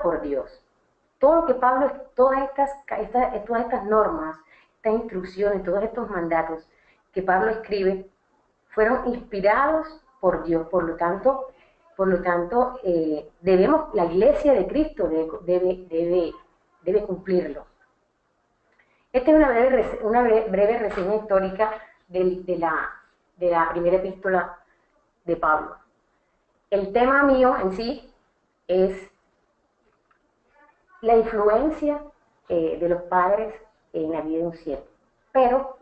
por Dios. Todo lo que Pablo, todas estas normas, estas instrucciones, todos estos mandatos que Pablo escribe, fueron inspirados por Dios. Por lo tanto, la Iglesia de Cristo debe cumplirlo. Esta es una breve reseña histórica de la primera epístola de Pablo. El tema mío en sí es la influencia de los padres en la vida de un siervo. Pero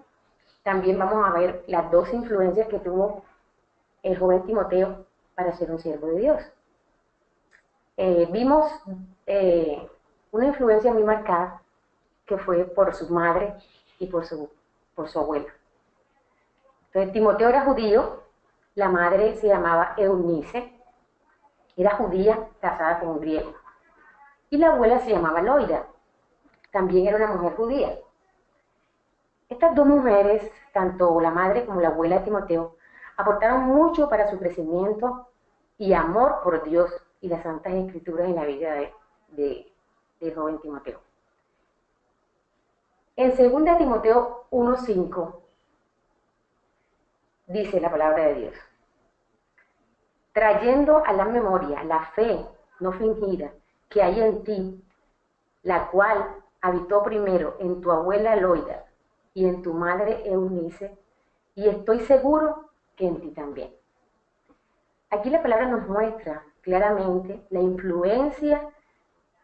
también vamos a ver las dos influencias que tuvo el joven Timoteo para ser un siervo de Dios. Vimos una influencia muy marcada que fue por su madre y por su abuela. Entonces Timoteo era judío, la madre se llamaba Eunice, era judía casada con un griego, y la abuela se llamaba Loida, también era una mujer judía. Estas dos mujeres, tanto la madre como la abuela de Timoteo, aportaron mucho para su crecimiento y amor por Dios y las Santas Escrituras en la vida del joven Timoteo. En 2 Timoteo 1:5 dice la palabra de Dios: trayendo a la memoria la fe no fingida que hay en ti, la cual habitó primero en tu abuela Loida y en tu madre Eunice, y estoy seguro que en ti también. Aquí la palabra nos muestra claramente la influencia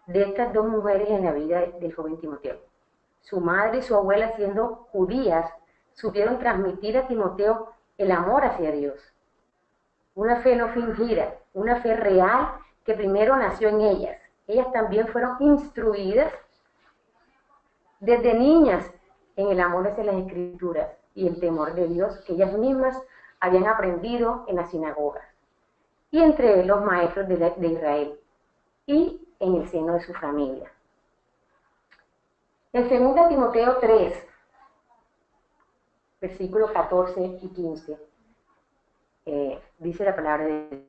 de estas dos mujeres en la vida del joven Timoteo. Su madre y su abuela, siendo judías, supieron transmitir a Timoteo el amor hacia Dios. Una fe no fingida, una fe real que primero nació en ellas. Ellas también fueron instruidas desde niñas en el amor hacia las Escrituras y el temor de Dios que ellas mismas habían aprendido en las sinagogas y entre los maestros de Israel y en el seno de su familia. En 2 Timoteo 3, versículos 14 y 15, dice la palabra de Dios: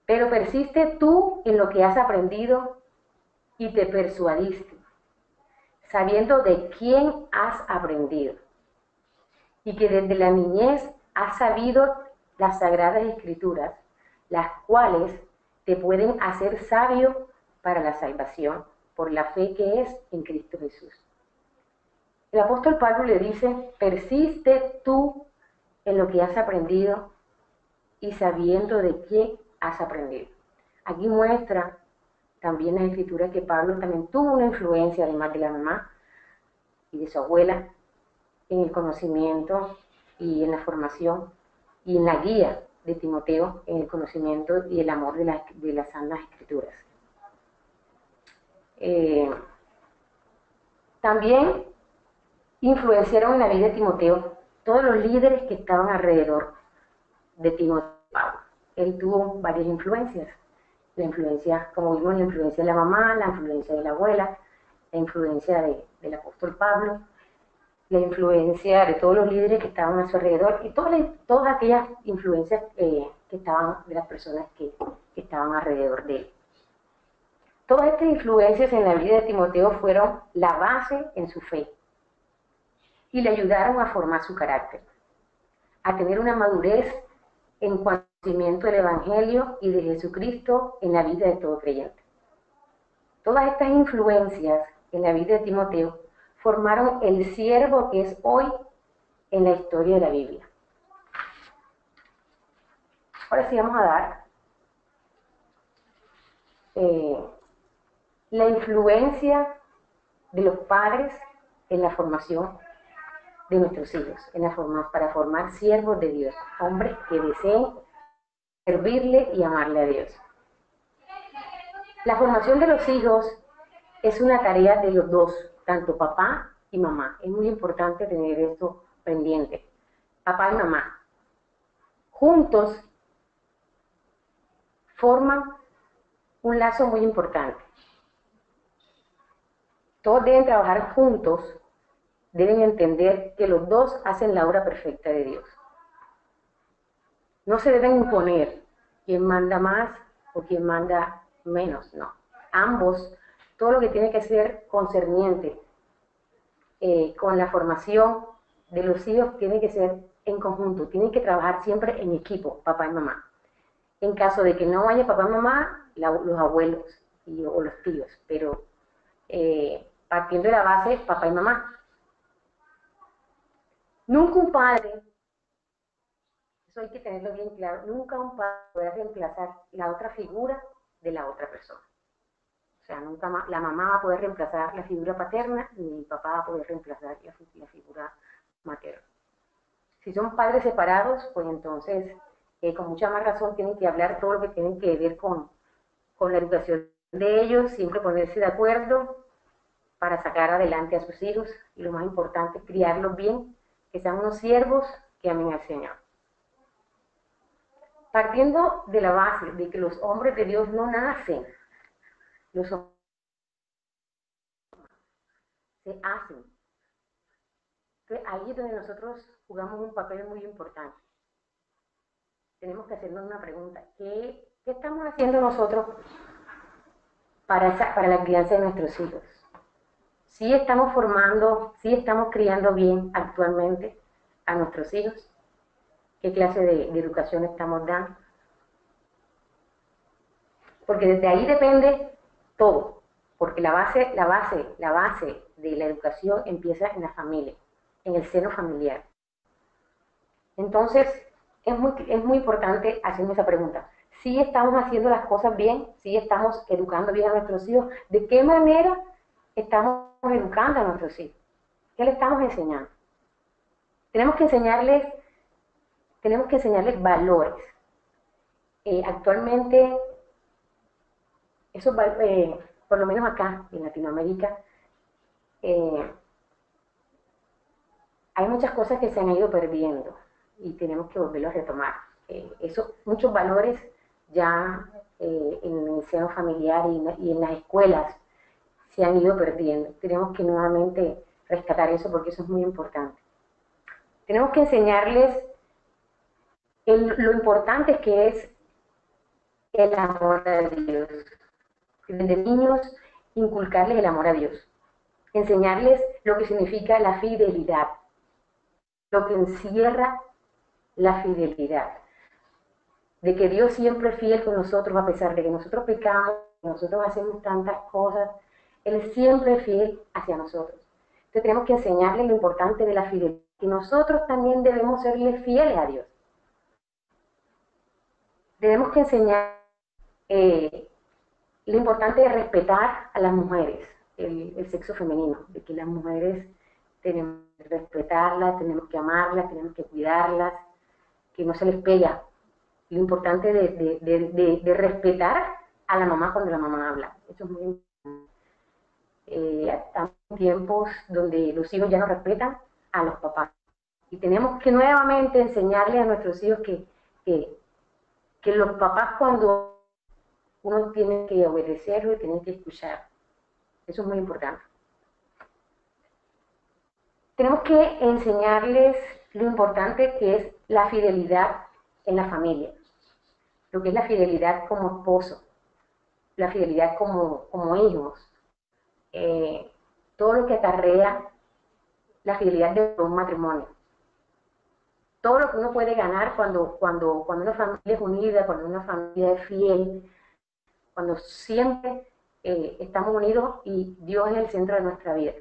pero persiste tú en lo que has aprendido y te persuadiste, sabiendo de quién has aprendido, y que desde la niñez has sabido las sagradas escrituras, las cuales te pueden hacer sabio para la salvación por la fe que es en Cristo Jesús. El apóstol Pablo le dice: persiste tú en lo que has aprendido y sabiendo de qué has aprendido. Aquí muestra también la escritura que Pablo también tuvo una influencia, además de la mamá y de su abuela, en el conocimiento y en la formación y en la guía de Timoteo en el conocimiento y el amor de las Santas Escrituras. También influenciaron en la vida de Timoteo todos los líderes que estaban alrededor de Timoteo. Él tuvo varias influencias. La influencia, como vimos, la influencia de la mamá, la influencia de la abuela, la influencia del apóstol Pablo, la influencia de todos los líderes que estaban a su alrededor y todas aquellas influencias que estaban de las personas que estaban alrededor de él. Todas estas influencias en la vida de Timoteo fueron la base en su fe y le ayudaron a formar su carácter, a tener una madurez en conocimiento del Evangelio y de Jesucristo en la vida de todo creyente. Todas estas influencias en la vida de Timoteo formaron el siervo que es hoy en la historia de la Biblia. Ahora sí vamos a dar la influencia de los padres en la formación de nuestros hijos, para formar siervos de Dios, hombres que deseen servirle y amarle a Dios. La formación de los hijos es una tarea de los dos, tanto papá y mamá. Es muy importante tener esto pendiente. Papá y mamá, juntos, forman un lazo muy importante. Todos deben trabajar juntos, deben entender que los dos hacen la obra perfecta de Dios. No se deben imponer quién manda más o quién manda menos, no. ambos, todo lo que tiene que ser concerniente con la formación de los hijos tiene que ser en conjunto, tienen que trabajar siempre en equipo, papá y mamá. En caso de que no haya papá y mamá, los abuelos o los tíos, pero partiendo de la base, papá y mamá. Nunca un padre, eso hay que tenerlo bien claro, nunca un padre puede reemplazar la otra figura de la otra persona. O sea, nunca la mamá va a poder reemplazar la figura paterna, ni el papá va a poder reemplazar la figura materna. Si son padres separados, pues entonces con mucha más razón tienen que hablar todo lo que tienen que ver con la educación de ellos, siempre ponerse de acuerdo para sacar adelante a sus hijos y lo más importante, criarlos bien, que sean unos siervos que amen al Señor. Partiendo de la base de que los hombres de Dios no nacen, los hombres se hacen. Entonces, ahí es donde nosotros jugamos un papel muy importante. Tenemos que hacernos una pregunta. ¿Qué estamos haciendo nosotros para la crianza de nuestros hijos? ¿Sí estamos formando, sí estamos criando bien actualmente a nuestros hijos? ¿Qué clase de educación estamos dando? Porque desde ahí depende todo, porque la base de la educación empieza en la familia, en el seno familiar. Entonces, es muy importante hacernos esa pregunta. ¿Sí estamos haciendo las cosas bien? ¿Sí estamos educando bien a nuestros hijos? ¿De qué manera estamos educando a nuestros hijos? ¿Qué le estamos enseñando? Tenemos que enseñarles valores. Actualmente, eso, por lo menos acá en Latinoamérica, hay muchas cosas que se han ido perdiendo y tenemos que volverlo a retomar. Muchos valores ya en el seno familiar y en las escuelas se han ido perdiendo. Tenemos que nuevamente rescatar eso porque eso es muy importante. Tenemos que enseñarles lo importante que es el amor a Dios. Desde niños, inculcarles el amor a Dios. Enseñarles lo que significa la fidelidad, lo que encierra la fidelidad. De que Dios siempre es fiel con nosotros, a pesar de que nosotros pecamos, nosotros hacemos tantas cosas, Él siempre es fiel hacia nosotros. Entonces tenemos que enseñarles lo importante de la fidelidad, que nosotros también debemos serle fieles a Dios. Debemos que enseñar lo importante de respetar a las mujeres, el sexo femenino, de que las mujeres tenemos que respetarlas, tenemos que amarlas, tenemos que cuidarlas, que no se les pega. Lo importante de respetar a la mamá cuando la mamá habla. Eso es muy importante. Hay tiempos donde los hijos ya no respetan a los papás. Y tenemos que nuevamente enseñarles a nuestros hijos que los papás cuando uno tiene que obedecerlo y tiene que escuchar. Eso es muy importante. Tenemos que enseñarles lo importante que es la fidelidad en la familia. Lo que es la fidelidad como esposo, la fidelidad como hijos, todo lo que acarrea la fidelidad de un matrimonio. Todo lo que uno puede ganar cuando una familia es unida, cuando una familia es fiel, cuando siempre estamos unidos y Dios es el centro de nuestra vida.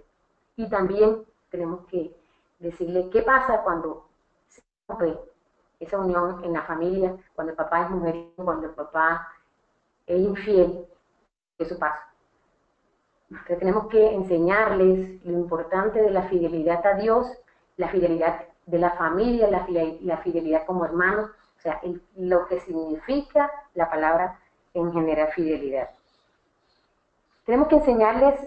Y también tenemos que decirle qué pasa cuando se rompe esa unión en la familia, cuando el papá es mujeriego, cuando el papá es infiel, eso pasa. Entonces tenemos que enseñarles lo importante de la fidelidad a Dios, la fidelidad de la familia, la fidelidad como hermanos, o sea, lo que significa la palabra en general fidelidad. Tenemos que enseñarles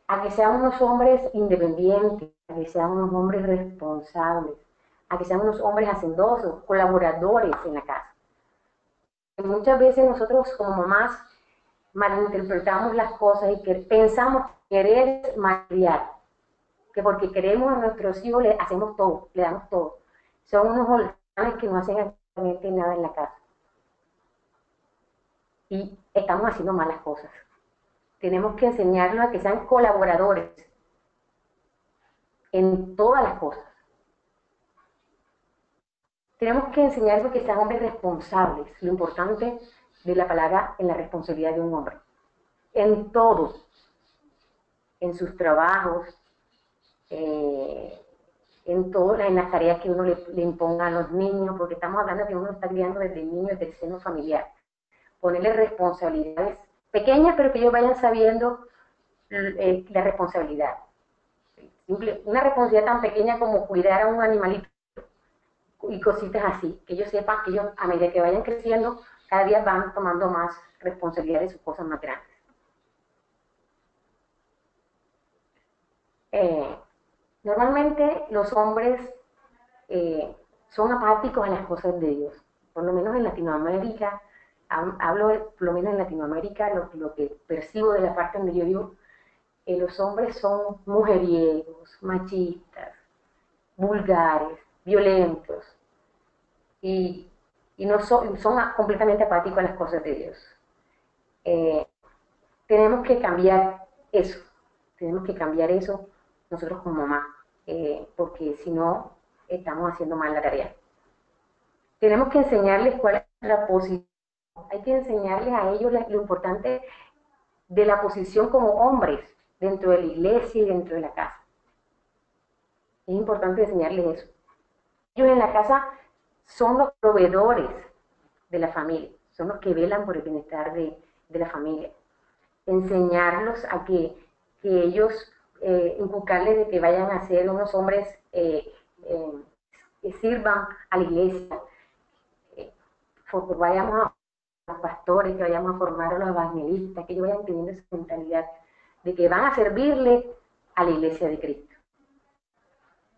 a que sean unos hombres independientes, a que sean unos hombres responsables, a que sean unos hombres hacendosos, colaboradores en la casa. Muchas veces nosotros como mamás malinterpretamos las cosas y que pensamos querer malcriar, que porque queremos a nuestros hijos le hacemos todo, le damos todo. Son unos holgazanes que no hacen absolutamente nada en la casa. y estamos haciendo malas cosas. Tenemos que enseñarlos a que sean colaboradores en todas las cosas. Tenemos que enseñarles que sean hombres responsables, lo importante de la palabra en la responsabilidad de un hombre, en todo, en sus trabajos, en todas en las tareas que uno le imponga a los niños, porque estamos hablando de que uno está criando desde niños, desde el seno familiar. Ponerle responsabilidades pequeñas, pero que ellos vayan sabiendo la responsabilidad. Una responsabilidad tan pequeña como cuidar a un animalito y cositas así, que ellos sepan que ellos, a medida que vayan creciendo, cada día van tomando más responsabilidad de sus cosas más grandes. Normalmente los hombres son apáticos a las cosas de Dios, por lo menos en Latinoamérica. Hablo por lo menos en Latinoamérica, lo que percibo de la parte donde yo vivo, los hombres son mujeriegos, machistas, vulgares, violentos, y, y no son completamente apáticos a las cosas de Dios. Eh, tenemos que cambiar eso, tenemos que cambiar eso nosotros como mamá, porque si no, estamos haciendo mal la tarea. Tenemos que enseñarles cuál es la posición, hay que enseñarles a ellos lo importante de la posición como hombres dentro de la iglesia y dentro de la casa. Es importante enseñarles eso. Ellos en la casa son los proveedores de la familia, son los que velan por el bienestar de la familia. Enseñarlos a que ellos, inculcarles de que vayan a ser unos hombres que sirvan a la iglesia, vayamos a los pastores, que vayamos a formar a los evangelistas, que ellos vayan teniendo esa mentalidad de que van a servirle a la iglesia de Cristo.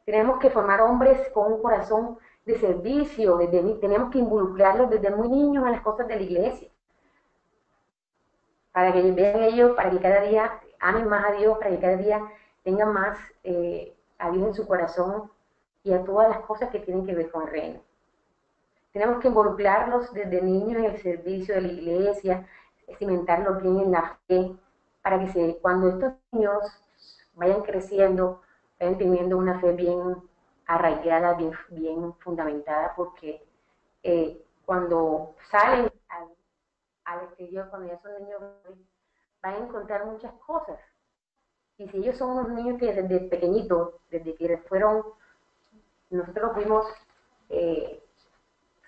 Tenemos que formar hombres con un corazón de servicio, tenemos que involucrarlos desde muy niños a las cosas de la iglesia, para que vean ellos, para que cada día amen más a Dios, para que cada día tengan más a Dios en su corazón y a todas las cosas que tienen que ver con el reino. Tenemos que involucrarlos desde niños en el servicio de la iglesia, cimentarlos bien en la fe, para que cuando estos niños vayan creciendo, vayan teniendo una fe bien arraigada, bien fundamentada, porque cuando salen al exterior, cuando ya son niños, van a encontrar muchas cosas. Y si ellos son unos niños que desde pequeñitos, desde que nosotros fuimos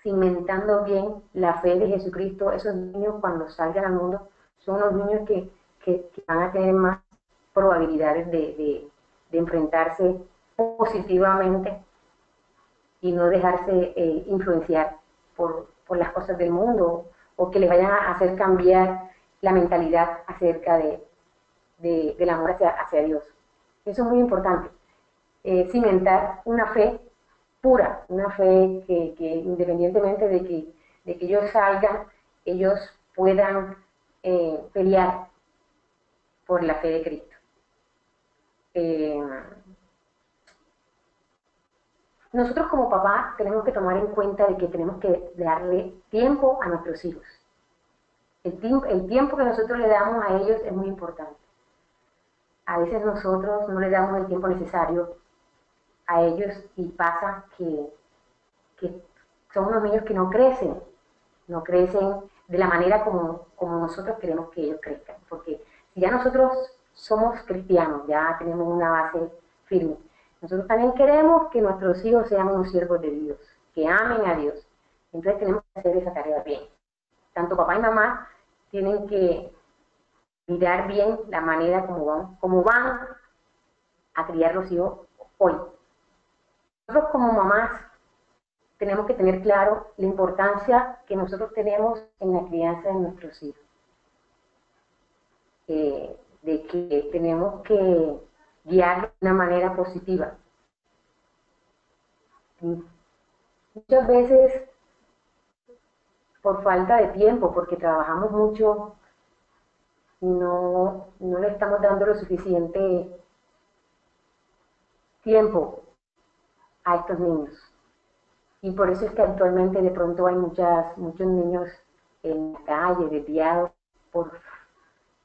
cimentando bien la fe de Jesucristo, esos niños cuando salgan al mundo son unos niños que van a tener más probabilidades de enfrentarse positivamente y no dejarse influenciar por las cosas del mundo o que les vayan a hacer cambiar la mentalidad acerca del amor hacia Dios. Eso es muy importante, cimentar una fe pura, una fe que independientemente de que ellos salgan, ellos puedan pelear por la fe de Cristo. Nosotros como papás tenemos que tomar en cuenta de que tenemos que darle tiempo a nuestros hijos. El tiempo que nosotros le damos a ellos es muy importante. A veces nosotros no le damos el tiempo necesario a ellos y pasa que son unos niños que no crecen de la manera como nosotros queremos que ellos crezcan. Porque si ya nosotros somos cristianos, ya tenemos una base firme, nosotros también queremos que nuestros hijos sean unos siervos de Dios, que amen a Dios. Entonces tenemos que hacer esa tarea bien. Tanto papá y mamá tienen que mirar bien la manera como van a criar los hijos hoy. Nosotros como mamás tenemos que tener claro la importancia que nosotros tenemos en la crianza de nuestros hijos. De que tenemos que guiarlos de una manera positiva. Muchas veces por falta de tiempo, porque trabajamos mucho, no le estamos dando lo suficiente tiempo a estos niños. Y por eso es que actualmente de pronto hay muchos niños en la calle, desviados, por,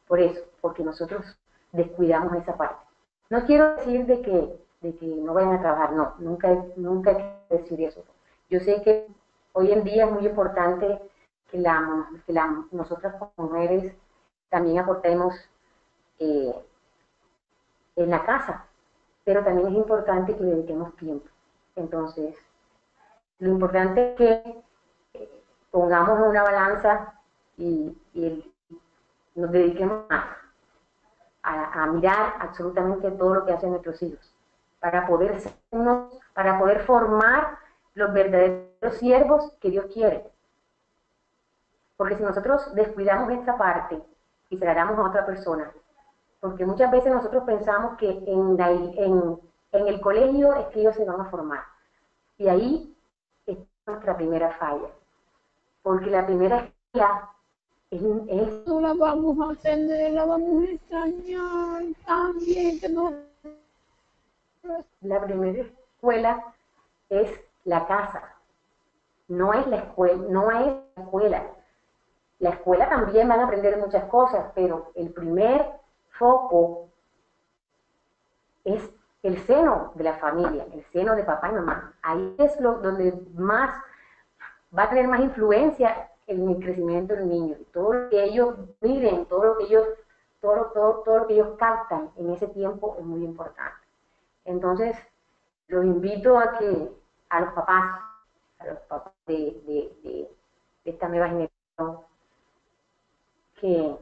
por eso, porque nosotros descuidamos esa parte. No quiero decir de que no vayan a trabajar, no, nunca quiero decir eso. Yo sé que hoy en día es muy importante que nosotras como mujeres también aportemos eh, en la casa, pero también es importante que le dediquemos tiempo. Entonces, lo importante es que pongamos en una balanza y nos dediquemos a mirar absolutamente todo lo que hacen nuestros hijos, para poder formar los verdaderos siervos que Dios quiere. Porque si nosotros descuidamos esta parte y se la damos a otra persona, porque muchas veces nosotros pensamos que en el colegio es que ellos se van a formar. Y ahí está nuestra primera falla. Porque la primera escuela no la vamos a atender, la vamos a extrañar también. La primera escuela es la casa, no es la escuela, no es la escuela. La escuela también van a aprender muchas cosas, pero el primer foco es el seno de la familia, el seno de papá y mamá. Ahí es donde más va a tener más influencia en el crecimiento del niño. Todo lo que ellos miren, todo lo que ellos captan en ese tiempo es muy importante. Entonces, los invito a que a los papás de esta nueva generación, que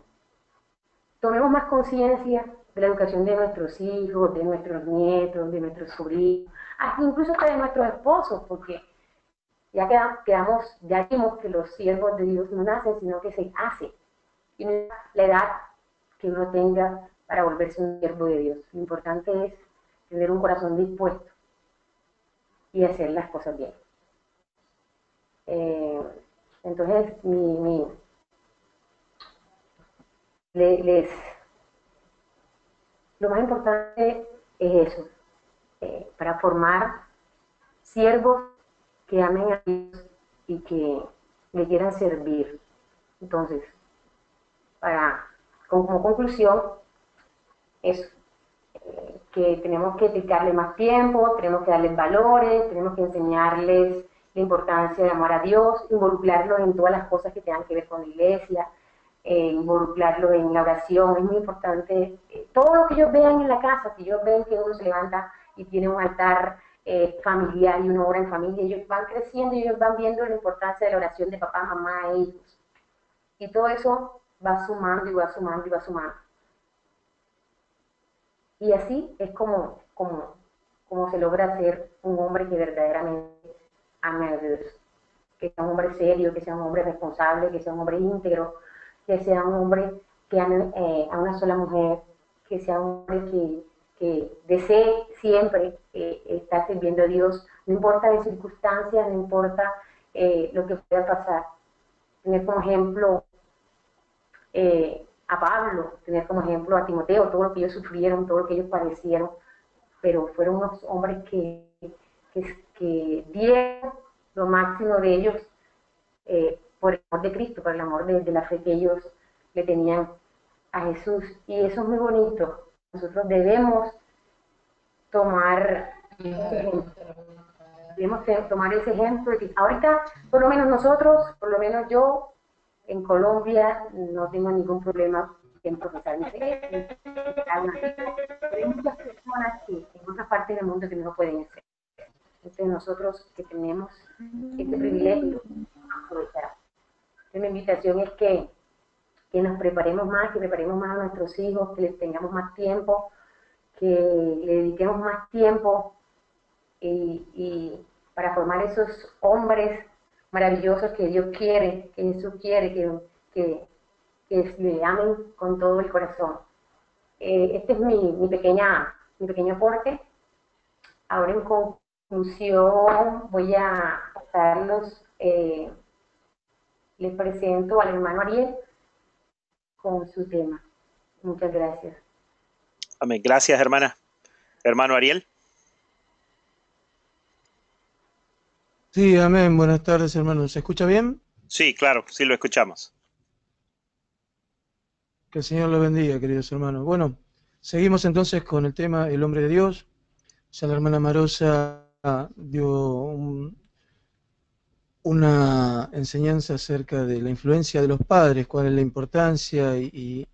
tomemos más conciencia de la educación de nuestros hijos, de nuestros nietos, de nuestros sobrinos, hasta incluso hasta de nuestros esposos, porque ya vimos que los siervos de Dios no nacen, sino que se hacen. Y no es la edad que uno tenga para volverse un siervo de Dios. Lo importante es tener un corazón dispuesto y hacer las cosas bien. Entonces, les, lo más importante es eso, para formar siervos que amen a Dios y que le quieran servir. Entonces, como conclusión, eso, que tenemos que dedicarle más tiempo, tenemos que darles valores, tenemos que enseñarles la importancia de amar a Dios, involucrarlos en todas las cosas que tengan que ver con la iglesia, involucrarlos en la oración, es muy importante. Todo lo que ellos vean en la casa, si ellos ven que uno se levanta y tiene un altar familiar y uno ora en familia, ellos van creciendo y ellos van viendo la importancia de la oración de papá, mamá e hijos. Y todo eso va sumando y va sumando y va sumando. Y así es como se logra ser un hombre que verdaderamente ame a Dios. Que sea un hombre serio, que sea un hombre responsable, que sea un hombre íntegro, que sea un hombre que ame a una sola mujer, que sea un hombre que desee siempre estar sirviendo a Dios, no importa las circunstancias, no importa lo que pueda pasar. Tener como ejemplo a Pablo, tener como ejemplo a Timoteo, todo lo que ellos sufrieron, todo lo que ellos padecieron, pero fueron unos hombres que dieron lo máximo de ellos por el amor de Cristo, por el amor de la fe que ellos le tenían a Jesús. Y eso es muy bonito. Nosotros debemos tomar ese ejemplo. Debemos tomar ese ejemplo de que ahorita, por lo menos nosotros, por lo menos yo, en Colombia no tengo ningún problema en profesar mi fe, pero hay muchas personas que en otras partes del mundo que no lo pueden hacer. Entonces nosotros que tenemos este privilegio, aprovechar. Entonces mi invitación es que nos preparemos más, que preparemos más a nuestros hijos, que les tengamos más tiempo, que le dediquemos más tiempo y para formar esos hombres maravillosos que Dios quiere, que Jesús quiere, que le amen con todo el corazón. Este es mi pequeño aporte. Ahora en conclusión voy a pasarlos, les presento al hermano Ariel con su tema. Muchas gracias. Amén. Gracias, hermana. Hermano Ariel. Sí, amén. Buenas tardes, hermano. ¿Se escucha bien? Sí, claro, sí lo escuchamos. Que el Señor los bendiga, queridos hermanos. Bueno, seguimos entonces con el tema El hombre de Dios. Ya la hermana Marosa dio una enseñanza acerca de la influencia de los padres, cuál es la importancia y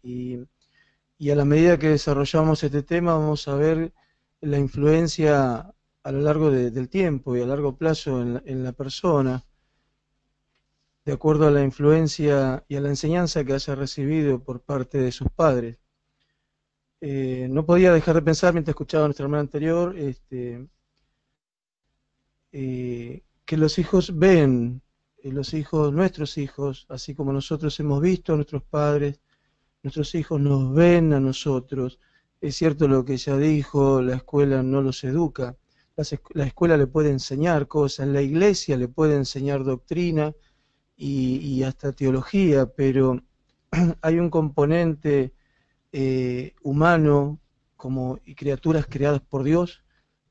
a la medida que desarrollamos este tema vamos a ver la influencia a lo largo del tiempo y a largo plazo en la persona, de acuerdo a la influencia y a la enseñanza que haya recibido por parte de sus padres. No podía dejar de pensar mientras escuchaba a nuestra hermana anterior que los hijos ven, nuestros hijos, así como nosotros hemos visto a nuestros padres, nuestros hijos nos ven a nosotros. Es cierto lo que ella dijo, la escuela no los educa, la escuela le puede enseñar cosas, la iglesia le puede enseñar doctrina y hasta teología, pero hay un componente humano y criaturas creadas por Dios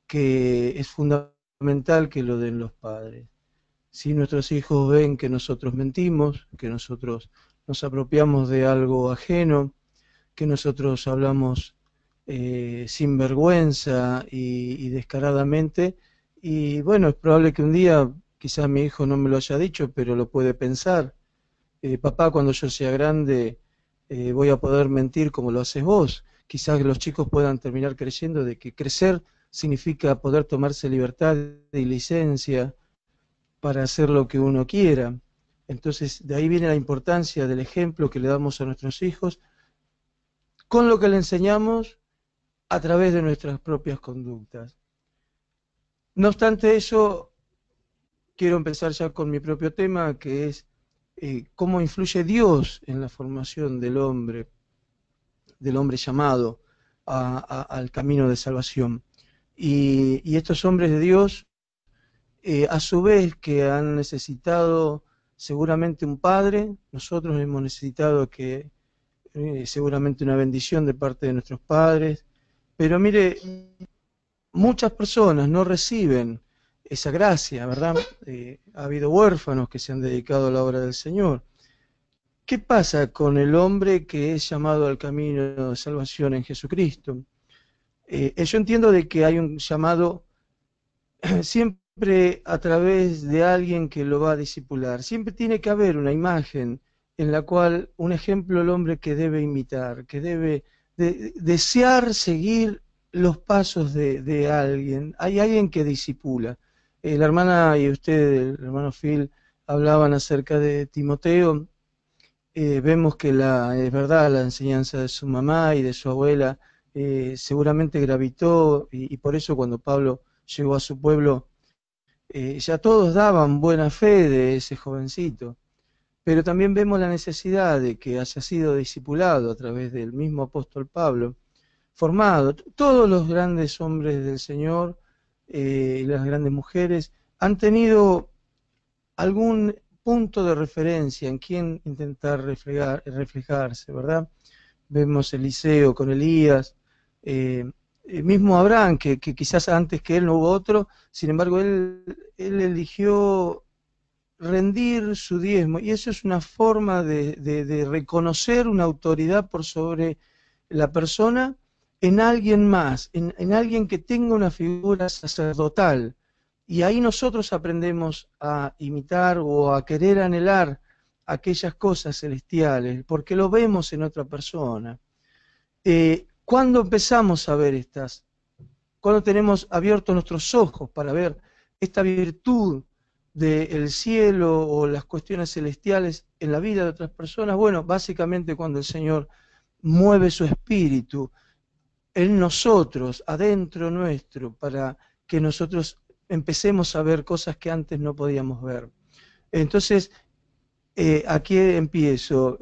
que es fundamental que lo den los padres. Si nuestros hijos ven que nosotros mentimos, que nosotros nos apropiamos de algo ajeno, que nosotros hablamos sin vergüenza y descaradamente, y bueno, es probable que un día, quizás mi hijo no me lo haya dicho, pero lo puede pensar, papá, cuando yo sea grande voy a poder mentir como lo haces vos. Quizás los chicos puedan terminar creyendo de que crecer significa poder tomarse libertad y licencia para hacer lo que uno quiera. Entonces, de ahí viene la importancia del ejemplo que le damos a nuestros hijos con lo que le enseñamos a través de nuestras propias conductas. No obstante eso, quiero empezar ya con mi propio tema, que es cómo influye Dios en la formación del hombre llamado al camino de salvación. Y estos hombres de Dios, a su vez que han necesitado seguramente un padre, nosotros hemos necesitado seguramente una bendición de parte de nuestros padres, pero mire, muchas personas no reciben esa gracia, ¿verdad? Ha habido huérfanos que se han dedicado a la obra del Señor. ¿Qué pasa con el hombre que es llamado al camino de salvación en Jesucristo? Yo entiendo de que hay un llamado siempre a través de alguien que lo va a discipular. Siempre tiene que haber una imagen en la cual un ejemplo el hombre que debe imitar, que debe desear seguir los pasos de alguien. Hay alguien que discipula. La hermana y usted, el hermano Phil, hablaban acerca de Timoteo. Vemos que es verdad, la enseñanza de su mamá y de su abuela seguramente gravitó y por eso cuando Pablo llegó a su pueblo ya todos daban buena fe de ese jovencito. Pero también vemos la necesidad de que haya sido discipulado a través del mismo apóstol Pablo, formado. Todos los grandes hombres del Señor y las grandes mujeres han tenido algún punto de referencia en quien intentar reflejarse, ¿verdad? Vemos Eliseo con Elías, mismo Abraham, que quizás antes que él no hubo otro, sin embargo él eligió rendir su diezmo, y eso es una forma de reconocer una autoridad por sobre la persona en alguien más, en alguien que tenga una figura sacerdotal. Y ahí nosotros aprendemos a imitar o a querer anhelar aquellas cosas celestiales, porque lo vemos en otra persona. ¿Cuándo empezamos a ver estas? Cuando tenemos abiertos nuestros ojos para ver esta virtud del cielo o las cuestiones celestiales en la vida de otras personas. Bueno, básicamente cuando el Señor mueve su espíritu en nosotros, adentro nuestro, para que nosotros empecemos a ver cosas que antes no podíamos ver. Entonces, aquí empiezo.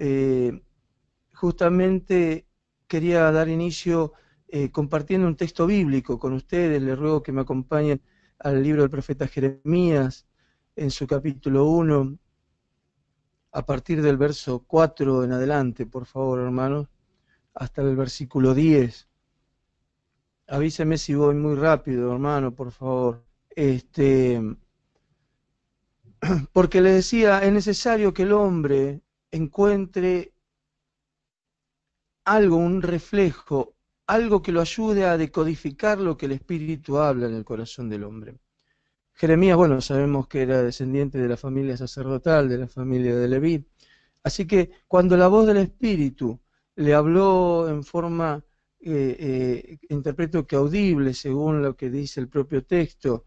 Justamente quería dar inicio compartiendo un texto bíblico con ustedes. Les ruego que me acompañen al libro del profeta Jeremías, en su capítulo 1, a partir del verso 4 en adelante, por favor, hermanos, hasta el versículo 10. Avíseme si voy muy rápido, hermano, por favor. Porque les decía, es necesario que el hombre encuentre algo, un reflejo, algo que lo ayude a decodificar lo que el Espíritu habla en el corazón del hombre. Jeremías, bueno, sabemos que era descendiente de la familia sacerdotal, de la familia de Leví. Así que cuando la voz del Espíritu le habló en forma, interpreto que audible, según lo que dice el propio texto,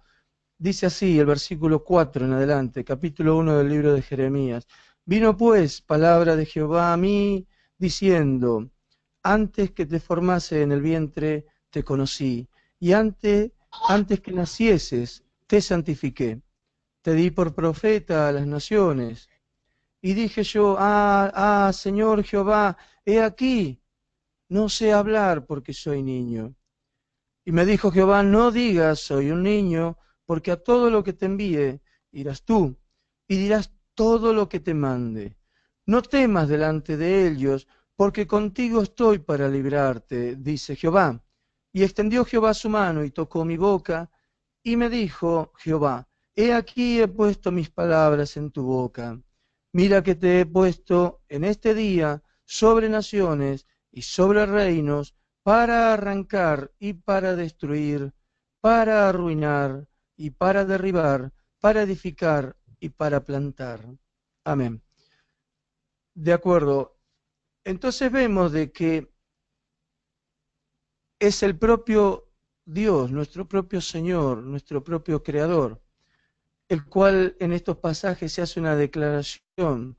dice así el versículo 4 en adelante, capítulo 1 del libro de Jeremías. Vino pues palabra de Jehová a mí, diciendo, antes que te formase en el vientre te conocí, y antes que nacieses te santifiqué. Te di por profeta a las naciones. Y dije yo, Señor Jehová, he aquí, no sé hablar porque soy niño. Y me dijo Jehová, no digas, soy un niño, porque a todo lo que te envíe irás tú, y dirás todo lo que te mande. No temas delante de ellos, porque contigo estoy para librarte, dice Jehová. Y extendió Jehová su mano y tocó mi boca, y me dijo Jehová, he aquí he puesto mis palabras en tu boca. Mira que te he puesto en este día sobre naciones y sobre reinos, para arrancar y para destruir, para arruinar y para derribar, para edificar y para plantar. Amén. De acuerdo. Entonces vemos de que es el propio Dios, nuestro propio Señor, nuestro propio Creador, el cual en estos pasajes se hace una declaración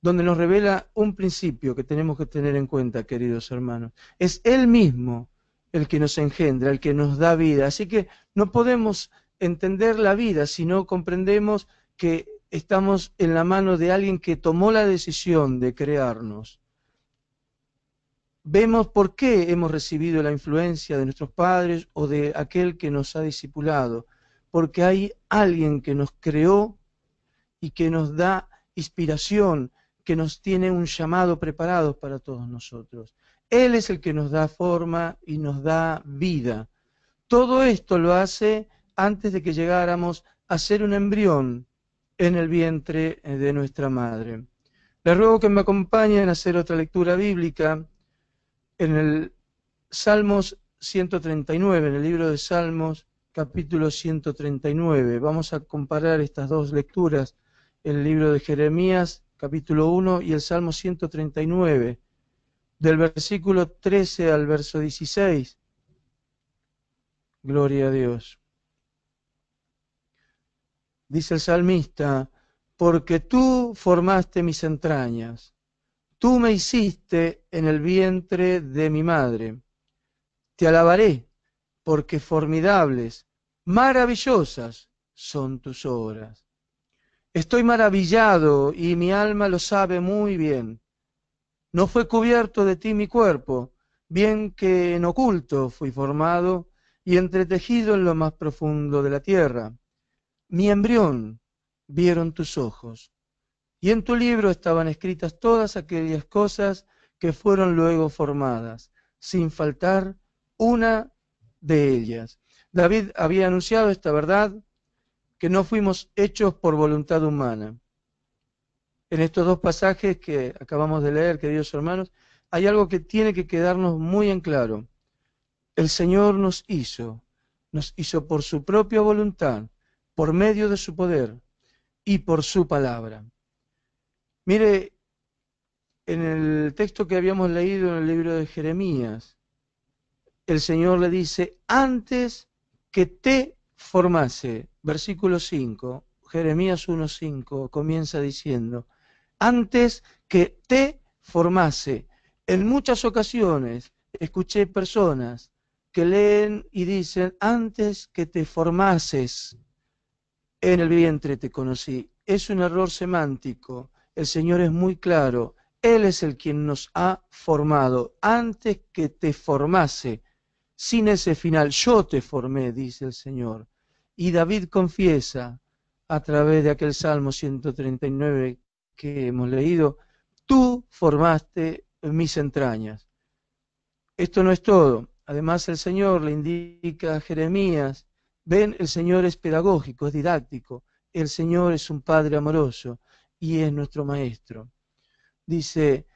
donde nos revela un principio que tenemos que tener en cuenta, queridos hermanos. Es Él mismo el que nos engendra, el que nos da vida. Así que no podemos entender la vida si no comprendemos que estamos en la mano de alguien que tomó la decisión de crearnos. Vemos por qué hemos recibido la influencia de nuestros padres o de aquel que nos ha discipulado. Porque hay alguien que nos creó y que nos da inspiración, que nos tiene un llamado preparado para todos nosotros. Él es el que nos da forma y nos da vida. Todo esto lo hace antes de que llegáramos a ser un embrión en el vientre de nuestra madre. Les ruego que me acompañen a hacer otra lectura bíblica en el Salmos 139, en el libro de Salmos, capítulo 139. Vamos a comparar estas dos lecturas, el libro de Jeremías, capítulo 1, y el Salmo 139, del versículo 13 al verso 16. Gloria a Dios. Dice el salmista, porque tú formaste mis entrañas, tú me hiciste en el vientre de mi madre. Te alabaré, porque formidables, maravillosas son tus obras. Estoy maravillado y mi alma lo sabe muy bien. No fue cubierto de ti mi cuerpo, bien que en oculto fui formado y entretejido en lo más profundo de la tierra. Mi embrión vieron tus ojos, y en tu libro estaban escritas todas aquellas cosas que fueron luego formadas, sin faltar una de ellas. David había anunciado esta verdad, que no fuimos hechos por voluntad humana. En estos dos pasajes que acabamos de leer, queridos hermanos, hay algo que tiene que quedarnos muy en claro. El Señor nos hizo por su propia voluntad, por medio de su poder y por su palabra. Mire, en el texto que habíamos leído en el libro de Jeremías, el Señor le dice, antes que te formase, versículo 5, Jeremías 1:5, comienza diciendo, antes que te formase. En muchas ocasiones escuché personas que leen y dicen, antes que te formases, en el vientre te conocí. Es un error semántico. El Señor es muy claro. Él es el quien nos ha formado. Antes que te formase, sin ese final, yo te formé, dice el Señor. Y David confiesa a través de aquel Salmo 139 que hemos leído, tú formaste mis entrañas. Esto no es todo. Además el Señor le indica a Jeremías, ven, el Señor es pedagógico, es didáctico, el Señor es un Padre amoroso y es nuestro Maestro. Dice,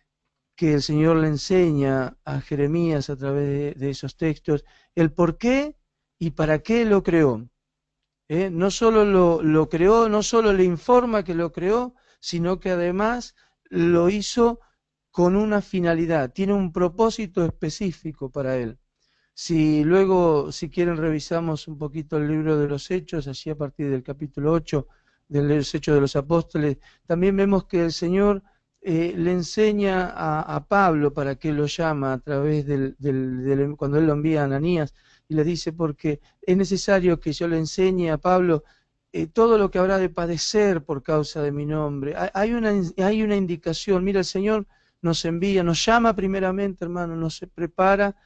que el Señor le enseña a Jeremías a través de esos textos, el por qué y para qué lo creó. No solo lo creó, no solo le informa que lo creó, sino que además lo hizo con una finalidad, tiene un propósito específico para él. Si luego, si quieren, revisamos un poquito el libro de los Hechos, allí a partir del capítulo 8 de los Hechos de los Apóstoles, también vemos que el Señor le enseña a Pablo para que lo llama a través cuando él lo envía a Ananías, y le dice, porque es necesario que yo le enseñe a Pablo todo lo que habrá de padecer por causa de mi nombre. Hay una indicación, mira, el Señor nos envía, nos llama primeramente, hermano, nos prepara,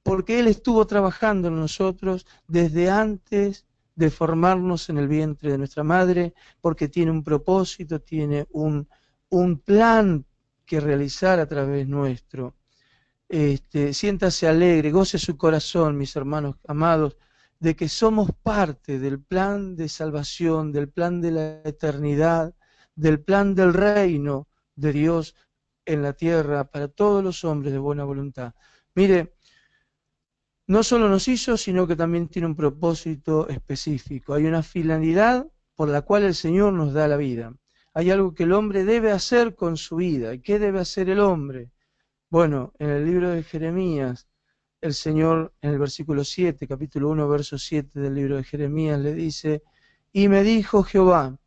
porque Él estuvo trabajando en nosotros desde antes de formarnos en el vientre de nuestra madre, porque tiene un propósito, tiene un plan que realizar a través nuestro. Siéntase alegre, goce su corazón, mis hermanos amados, de que somos parte del plan de salvación, del plan de la eternidad, del plan del reino de Dios en la tierra para todos los hombres de buena voluntad. Mire, no solo nos hizo, sino que también tiene un propósito específico. Hay una finalidad por la cual el Señor nos da la vida. Hay algo que el hombre debe hacer con su vida. ¿Y qué debe hacer el hombre? Bueno, en el libro de Jeremías, el Señor, en el versículo 7, capítulo 1, verso 7 del libro de Jeremías, le dice, y me dijo Jehová,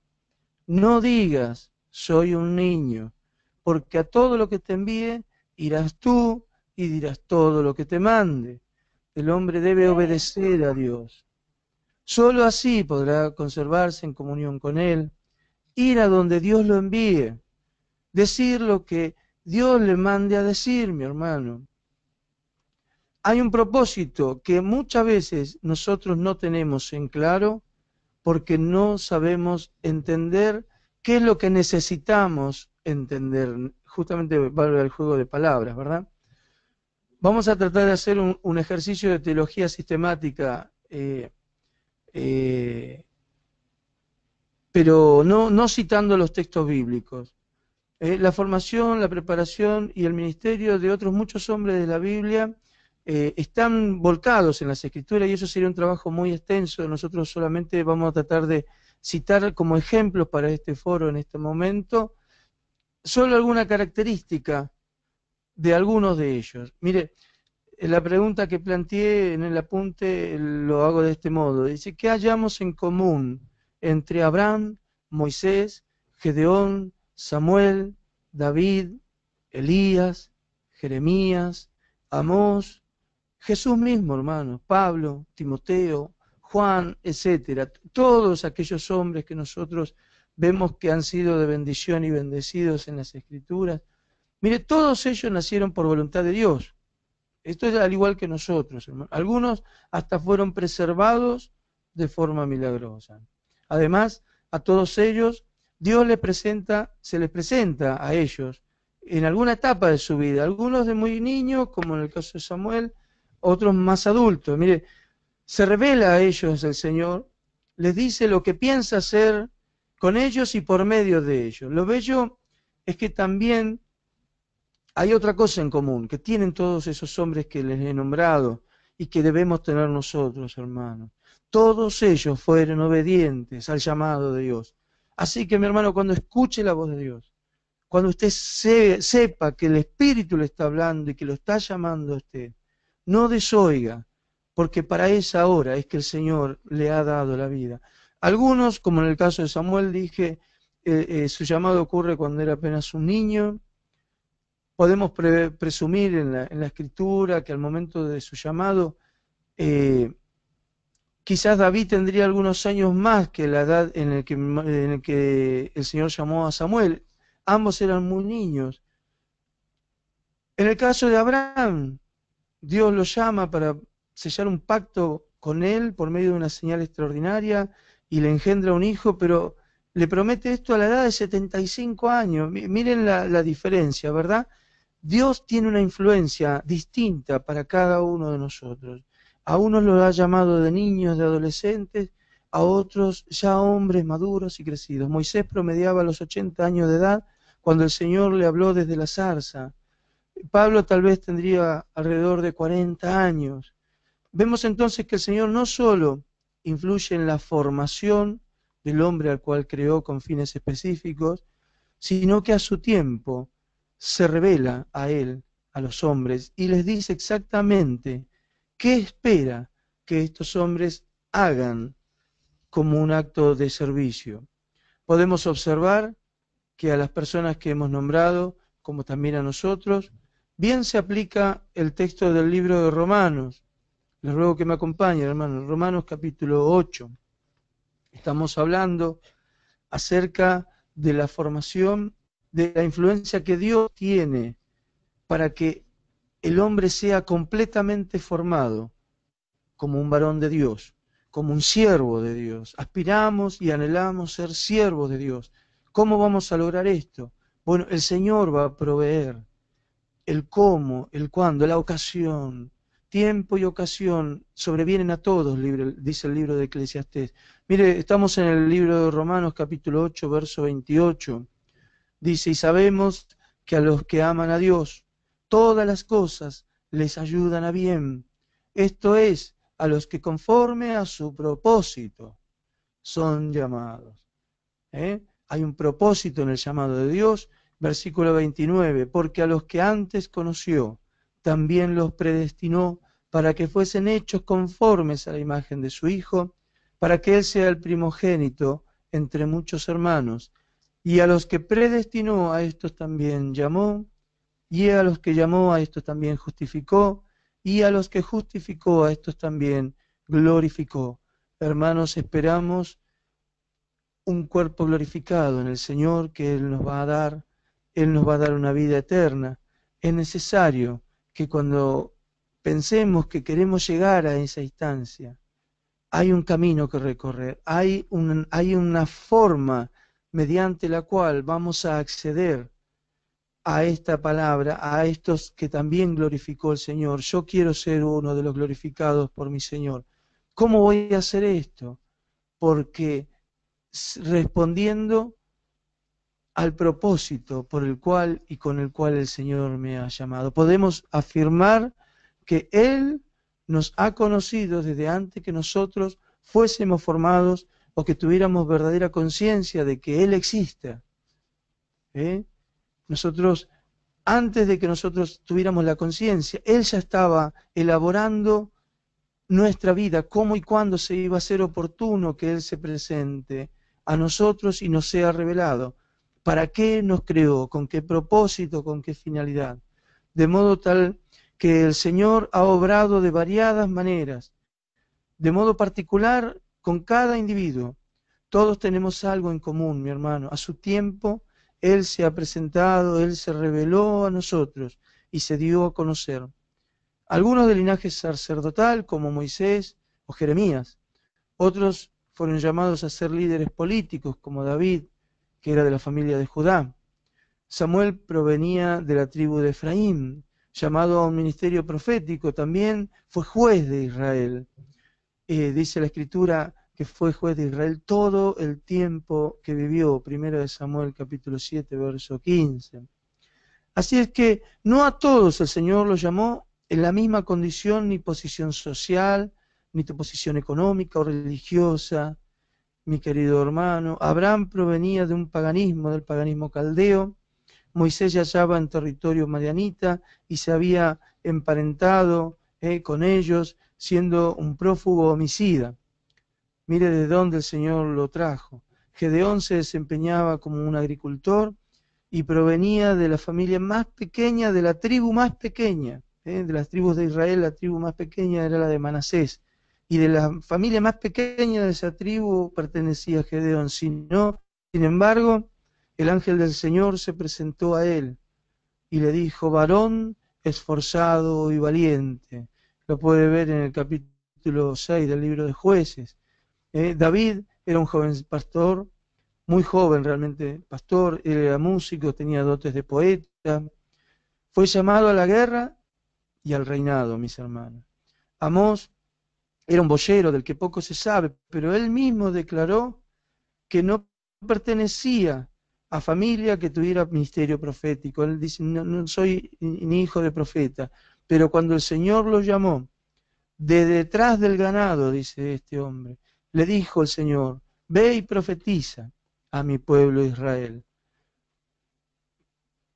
no digas, soy un niño, porque a todo lo que te envíe, irás tú y dirás todo lo que te mande. El hombre debe obedecer a Dios. Solo así podrá conservarse en comunión con Él, ir a donde Dios lo envíe, decir lo que Dios le mande a decir, mi hermano. Hay un propósito que muchas veces nosotros no tenemos en claro porque no sabemos entender qué es lo que necesitamos entender. Justamente valga el juego de palabras, ¿verdad? Vamos a tratar de hacer un ejercicio de teología sistemática, pero no citando los textos bíblicos. La formación, la preparación y el ministerio de otros muchos hombres de la Biblia están volcados en las Escrituras y eso sería un trabajo muy extenso. Nosotros solamente vamos a tratar de citar como ejemplos para este foro en este momento solo alguna característica de algunos de ellos. Mire, la pregunta que planteé en el apunte lo hago de este modo. Dice, ¿qué hallamos en común entre Abraham, Moisés, Gedeón, Samuel, David, Elías, Jeremías, Amós, Jesús mismo, hermanos, Pablo, Timoteo, Juan, etcétera? Todos aquellos hombres que nosotros vemos que han sido de bendición y bendecidos en las Escrituras. Mire, todos ellos nacieron por voluntad de Dios. Esto es al igual que nosotros, hermano. Algunos hasta fueron preservados de forma milagrosa. Además, a todos ellos, Dios se les presenta a ellos en alguna etapa de su vida. Algunos de muy niños, como en el caso de Samuel, otros más adultos. Mire, se revela a ellos el Señor, les dice lo que piensa hacer con ellos y por medio de ellos. Lo bello es que también hay otra cosa en común, que tienen todos esos hombres que les he nombrado y que debemos tener nosotros, hermanos. Todos ellos fueron obedientes al llamado de Dios. Así que, mi hermano, cuando escuche la voz de Dios, cuando usted sepa que el Espíritu le está hablando y que lo está llamando a usted, no desoiga, porque para esa hora es que el Señor le ha dado la vida. Algunos, como en el caso de Samuel, dije, su llamado ocurre cuando era apenas un niño. Podemos presumir en la Escritura que al momento de su llamado, quizás David tendría algunos años más que la edad en el que el Señor llamó a Samuel. Ambos eran muy niños. En el caso de Abraham, Dios lo llama para sellar un pacto con él por medio de una señal extraordinaria y le engendra un hijo, pero le promete esto a la edad de 75 años. Miren la diferencia, ¿verdad? Dios tiene una influencia distinta para cada uno de nosotros. A unos los ha llamado de niños, de adolescentes, a otros ya hombres maduros y crecidos. Moisés promediaba los 80 años de edad cuando el Señor le habló desde la zarza. Pablo tal vez tendría alrededor de 40 años. Vemos entonces que el Señor no solo influye en la formación del hombre al cual creó con fines específicos, sino que a su tiempo se revela a él, a los hombres, y les dice exactamente qué espera que estos hombres hagan como un acto de servicio. Podemos observar que a las personas que hemos nombrado, como también a nosotros, bien se aplica el texto del libro de Romanos. Les ruego que me acompañen, hermanos. Romanos capítulo 8. Estamos hablando acerca de la formación, de la influencia que Dios tiene para que el hombre sea completamente formado como un varón de Dios, como un siervo de Dios. Aspiramos y anhelamos ser siervos de Dios. ¿Cómo vamos a lograr esto? Bueno, el Señor va a proveer el cómo, el cuándo, la ocasión. Tiempo y ocasión sobrevienen a todos, dice el libro de Eclesiastés. Mire, estamos en el libro de Romanos capítulo 8, verso 28. Dice, y sabemos que a los que aman a Dios, todas las cosas les ayudan a bien. Esto es, a los que conforme a su propósito son llamados. Hay un propósito en el llamado de Dios. Versículo 29, porque a los que antes conoció, también los predestinó para que fuesen hechos conformes a la imagen de su Hijo, para que Él sea el primogénito entre muchos hermanos. Y a los que predestinó, a estos también llamó, y a los que llamó, a estos también justificó, y a los que justificó, a estos también glorificó. Hermanos, esperamos un cuerpo glorificado en el Señor que Él nos va a dar. Él nos va a dar una vida eterna. Es necesario que cuando pensemos que queremos llegar a esa instancia, hay un camino que recorrer, hay una forma mediante la cual vamos a acceder a esta palabra, a estos que también glorificó el Señor. Yo quiero ser uno de los glorificados por mi Señor. ¿Cómo voy a hacer esto? Porque respondiendo al propósito por el cual y con el cual el Señor me ha llamado. Podemos afirmar que Él nos ha conocido desde antes que nosotros fuésemos formados o que tuviéramos verdadera conciencia de que Él existe. Nosotros, antes de que nosotros tuviéramos la conciencia, Él ya estaba elaborando nuestra vida, cómo y cuándo se iba a ser oportuno que Él se presente a nosotros y nos sea revelado. ¿Para qué nos creó? ¿Con qué propósito? ¿Con qué finalidad? De modo tal que el Señor ha obrado de variadas maneras, de modo particular con cada individuo. Todos tenemos algo en común, mi hermano. A su tiempo, Él se ha presentado, Él se reveló a nosotros y se dio a conocer. Algunos del linaje sacerdotal, como Moisés o Jeremías. Otros fueron llamados a ser líderes políticos, como David, que era de la familia de Judá. Samuel provenía de la tribu de Efraín, llamado a un ministerio profético, también fue juez de Israel. Dice la Escritura que fue juez de Israel todo el tiempo que vivió, 1 Samuel capítulo 7, verso 15. Así es que no a todos el Señor los llamó en la misma condición ni posición social, ni posición económica o religiosa. Mi querido hermano, Abraham provenía de un paganismo, del paganismo caldeo. Moisés ya hallaba en territorio madianita y se había emparentado con ellos, siendo un prófugo homicida. Mire de dónde el Señor lo trajo. Gedeón se desempeñaba como un agricultor y provenía de la familia más pequeña, de la tribu más pequeña, de las tribus de Israel. La tribu más pequeña era la de Manasés. Y de la familia más pequeña de esa tribu pertenecía Gedeón. Sin embargo, el ángel del Señor se presentó a él y le dijo, varón esforzado y valiente. Lo puede ver en el capítulo 6 del libro de Jueces. David era un joven pastor, muy joven realmente pastor, él era músico, tenía dotes de poeta. Fue llamado a la guerra y al reinado, mis hermanos. Amós era un boyero del que poco se sabe, pero él mismo declaró que no pertenecía a familia que tuviera ministerio profético. Él dice, no, no soy ni hijo de profeta, pero cuando el Señor lo llamó, de detrás del ganado, dice este hombre, le dijo el Señor, ve y profetiza a mi pueblo Israel.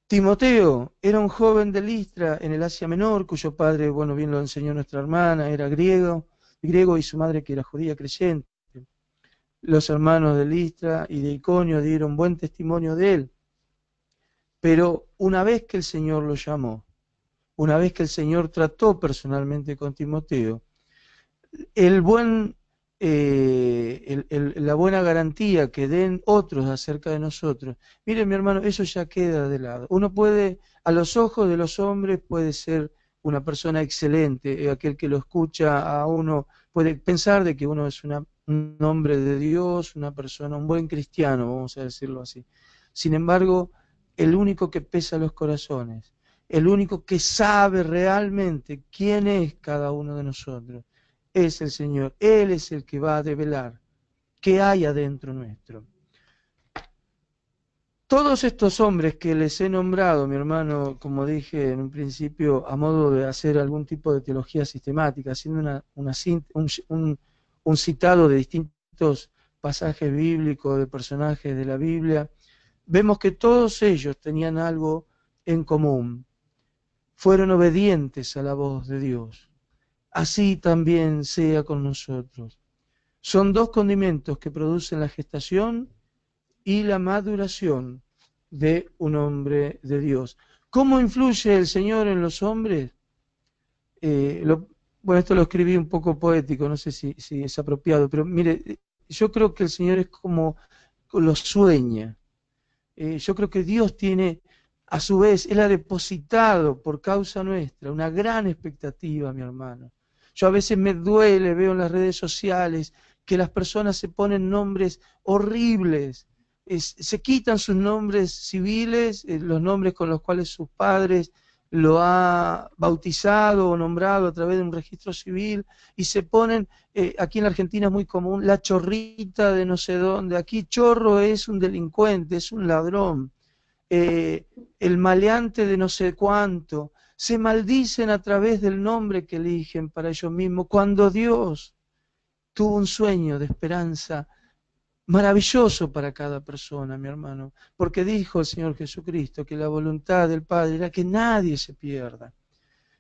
Timoteo era un joven de Listra en el Asia Menor, cuyo padre, bueno, bien lo enseñó nuestra hermana, era griego y su madre que era judía creyente. Los hermanos de Listra y de Iconio dieron buen testimonio de él. Pero una vez que el Señor lo llamó, una vez que el Señor trató personalmente con Timoteo, la buena garantía que den otros acerca de nosotros, miren mi hermano, eso ya queda de lado. Uno puede, a los ojos de los hombres puede ser una persona excelente, aquel que lo escucha a uno puede pensar de que uno es un hombre de Dios, una persona, un buen cristiano, vamos a decirlo así. Sin embargo, el único que pesa los corazones, el único que sabe realmente quién es cada uno de nosotros, es el Señor. Él es el que va a develar qué hay adentro nuestro. Todos estos hombres que les he nombrado, mi hermano, como dije en un principio, a modo de hacer algún tipo de teología sistemática, haciendo un citado de distintos pasajes bíblicos, de personajes de la Biblia, vemos que todos ellos tenían algo en común. Fueron obedientes a la voz de Dios. Así también sea con nosotros. Son dos condimentos que producen la gestación y la maduración de un hombre de Dios. ¿Cómo influye el Señor en los hombres? Bueno, esto lo escribí un poco poético, no sé si es apropiado, pero mire, yo creo que el Señor es como lo sueña. Yo creo que Dios tiene, a su vez, Él ha depositado por causa nuestra una gran expectativa, mi hermano. Yo a veces me duele, veo en las redes sociales que las personas se ponen nombres horribles, se quitan sus nombres civiles, los nombres con los cuales sus padres lo ha bautizado o nombrado a través de un registro civil, y se ponen, aquí en la Argentina es muy común, la chorrita de no sé dónde, aquí chorro es un delincuente, es un ladrón, el maleante de no sé cuánto, se maldicen a través del nombre que eligen para ellos mismos, cuando Dios tuvo un sueño de esperanza maravilloso para cada persona, mi hermano, porque dijo el Señor Jesucristo que la voluntad del Padre era que nadie se pierda,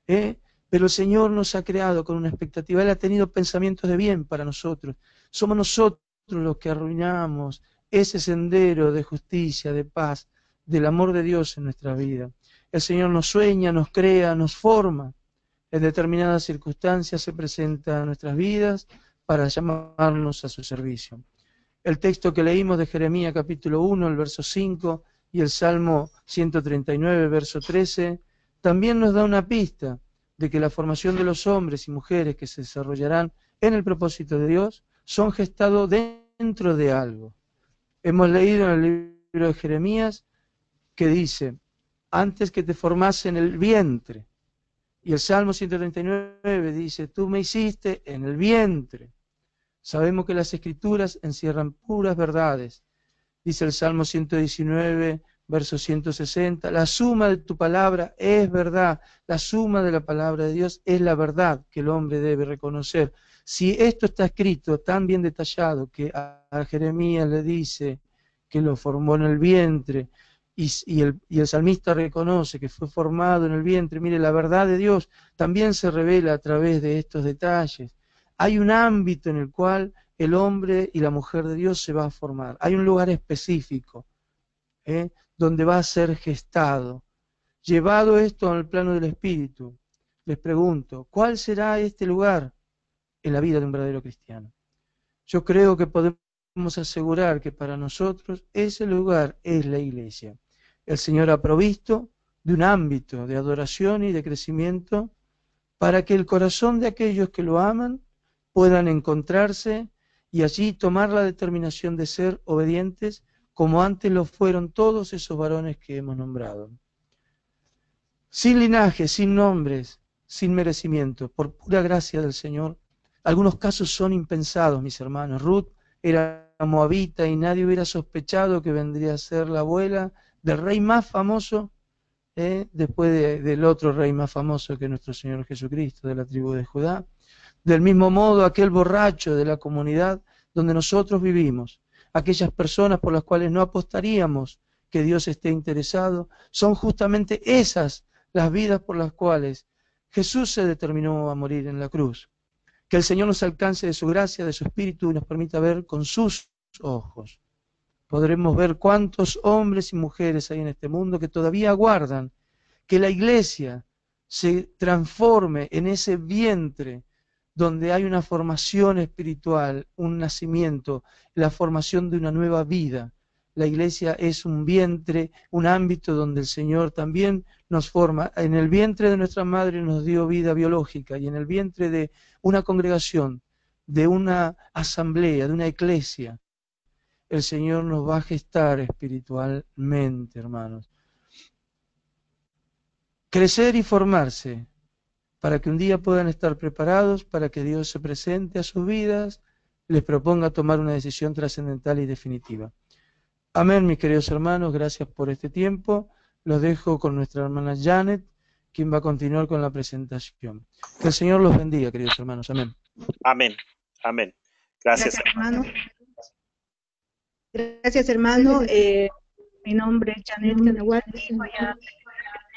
pero el Señor nos ha creado con una expectativa, Él ha tenido pensamientos de bien para nosotros, somos nosotros los que arruinamos ese sendero de justicia, de paz, del amor de Dios en nuestra vida. El Señor nos sueña, nos crea, nos forma. En determinadas circunstancias se presenta a nuestras vidas para llamarnos a su servicio. El texto que leímos de Jeremías capítulo 1, el verso 5, y el Salmo 139, verso 13, también nos da una pista de que la formación de los hombres y mujeres que se desarrollarán en el propósito de Dios son gestados dentro de algo. Hemos leído en el libro de Jeremías que dice, antes que te formase en el vientre. Y el Salmo 139 dice, tú me hiciste en el vientre. Sabemos que las Escrituras encierran puras verdades. Dice el Salmo 119, verso 160, la suma de tu palabra es verdad, la suma de la palabra de Dios es la verdad que el hombre debe reconocer. Si esto está escrito tan bien detallado que a Jeremías le dice que lo formó en el vientre, y el salmista reconoce que fue formado en el vientre, mire, la verdad de Dios también se revela a través de estos detalles. Hay un ámbito en el cual el hombre y la mujer de Dios se va a formar. Hay un lugar específico, donde va a ser gestado. Llevado esto al plano del espíritu, les pregunto, ¿cuál será este lugar en la vida de un verdadero cristiano? Yo creo que podemos asegurar que para nosotros ese lugar es la iglesia. El Señor ha provisto de un ámbito de adoración y de crecimiento para que el corazón de aquellos que lo aman puedan encontrarse y allí tomar la determinación de ser obedientes como antes lo fueron todos esos varones que hemos nombrado. Sin linaje, sin nombres, sin merecimiento, por pura gracia del Señor. Algunos casos son impensados, mis hermanos. Ruth era moabita y nadie hubiera sospechado que vendría a ser la abuela del rey más famoso, después del otro rey más famoso que nuestro Señor Jesucristo, de la tribu de Judá. Del mismo modo, aquel borracho de la comunidad donde nosotros vivimos, aquellas personas por las cuales no apostaríamos que Dios esté interesado, son justamente esas las vidas por las cuales Jesús se determinó a morir en la cruz. Que el Señor nos alcance de su gracia, de su espíritu y nos permita ver con sus ojos. Podremos ver cuántos hombres y mujeres hay en este mundo que todavía aguardan que la iglesia se transforme en ese vientre donde hay una formación espiritual, un nacimiento, la formación de una nueva vida. La iglesia es un vientre, un ámbito donde el Señor también nos forma. En el vientre de nuestra madre nos dio vida biológica y en el vientre de una congregación, de una asamblea, de una iglesia, el Señor nos va a gestar espiritualmente, hermanos. Crecer y formarse para que un día puedan estar preparados para que Dios se presente a sus vidas, les proponga tomar una decisión trascendental y definitiva. Amén, mis queridos hermanos, gracias por este tiempo. Los dejo con nuestra hermana Janet, quien va a continuar con la presentación. Que el Señor los bendiga, queridos hermanos. Amén. Amén. Amén. Gracias, hermano. Gracias, hermano. Mi nombre es Janet Canawati. Voy a hablar del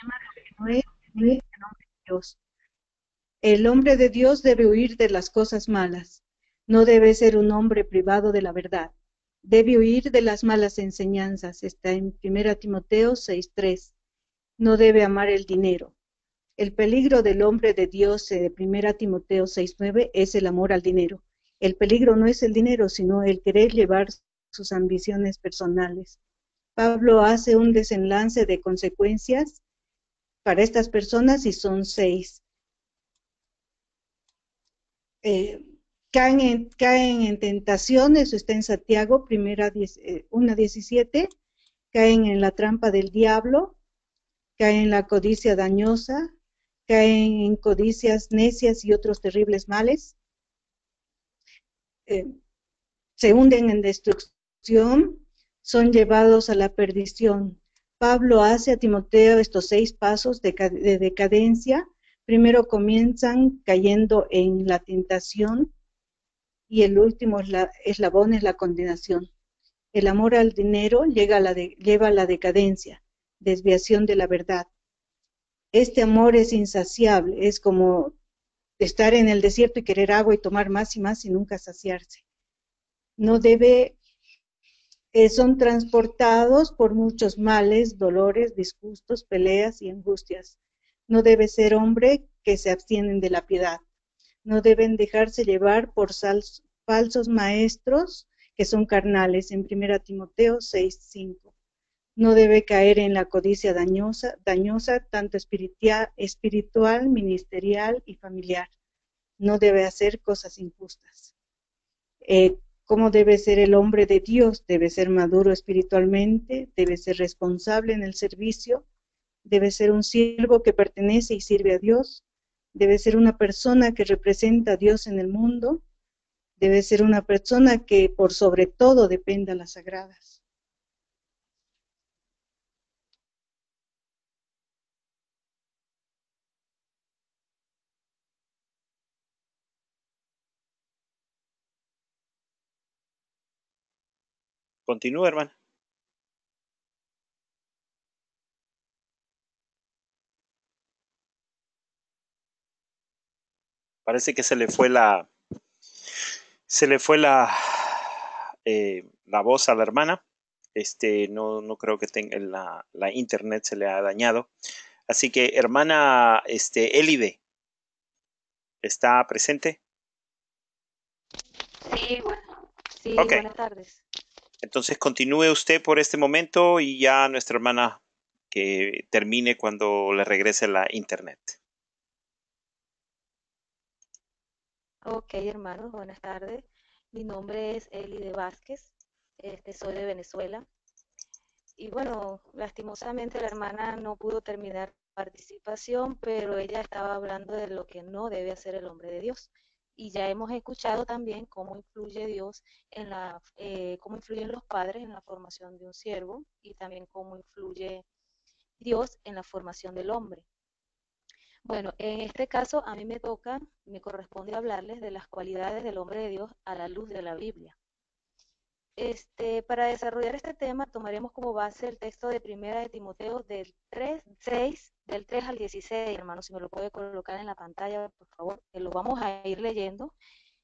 tema que no es el nombre de Dios. El hombre de Dios debe huir de las cosas malas. No debe ser un hombre privado de la verdad. Debe huir de las malas enseñanzas. Está en 1 Timoteo 6:3. No debe amar el dinero. El peligro del hombre de Dios de 1 Timoteo 6:9 es el amor al dinero. El peligro no es el dinero, sino el querer llevar sus ambiciones personales. Pablo hace un desenlace de consecuencias para estas personas y son 6. Caen en tentaciones, está en Santiago, 1:17, caen en la trampa del diablo, caen en la codicia dañosa, caen en codicias necias y otros terribles males, se hunden en destrucción, son llevados a la perdición. Pablo hace a Timoteo estos 6 pasos de decadencia. Primero comienzan cayendo en la tentación y el último eslabón es la condenación. El amor al dinero lleva a la decadencia, desviación de la verdad. Este amor es insaciable, es como estar en el desierto y querer agua y tomar más y nunca saciarse. Son transportados por muchos males, dolores, disgustos, peleas y angustias. No debe ser hombre que se abstienen de la piedad. No deben dejarse llevar por falsos maestros que son carnales, en 1 Timoteo 6:5. No debe caer en la codicia dañosa tanto espiritual, ministerial y familiar. No debe hacer cosas injustas. ¿Cómo debe ser el hombre de Dios? Debe ser maduro espiritualmente, debe ser responsable en el servicio, debe ser un siervo que pertenece y sirve a Dios, debe ser una persona que representa a Dios en el mundo, debe ser una persona que por sobre todo dependa de las sagradas. Continúa, hermano. Parece que se le fue la voz a la hermana. No creo que tenga la internet se le ha dañado. Así que, hermana, Elide, ¿está presente? Sí, bueno, sí, Okay. buenas tardes. Entonces continúe usted por este momento y ya nuestra hermana que termine cuando le regrese la internet. Ok, hermanos, buenas tardes. Mi nombre es Elide Vázquez, soy de Venezuela. Y bueno, lastimosamente la hermana no pudo terminar la participación, pero ella estaba hablando de lo que no debe hacer el hombre de Dios. Y ya hemos escuchado también cómo influye Dios cómo influyen los padres en la formación de un siervo y también cómo influye Dios en la formación del hombre. Bueno, en este caso a mí me corresponde hablarles de las cualidades del hombre de Dios a la luz de la Biblia. Para desarrollar este tema tomaremos como base el texto de Primera de Timoteo del 3 al 16, hermano, si me lo puede colocar en la pantalla, por favor, que lo vamos a ir leyendo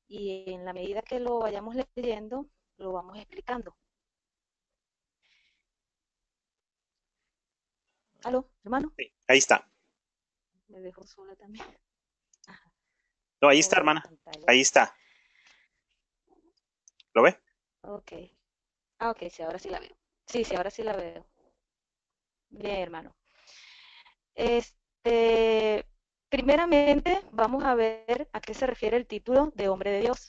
y en la medida que lo vayamos leyendo, lo vamos explicando. ¿Aló, hermano? Sí, ahí está. Me dejó sola también. Ajá. No, ahí está, hermana. Ahí está. ¿Lo ve? Ok. Ah, ok, sí, ahora sí la veo. Sí, ahora sí la veo. Bien, hermano. Primeramente, vamos a ver a qué se refiere el título de hombre de Dios.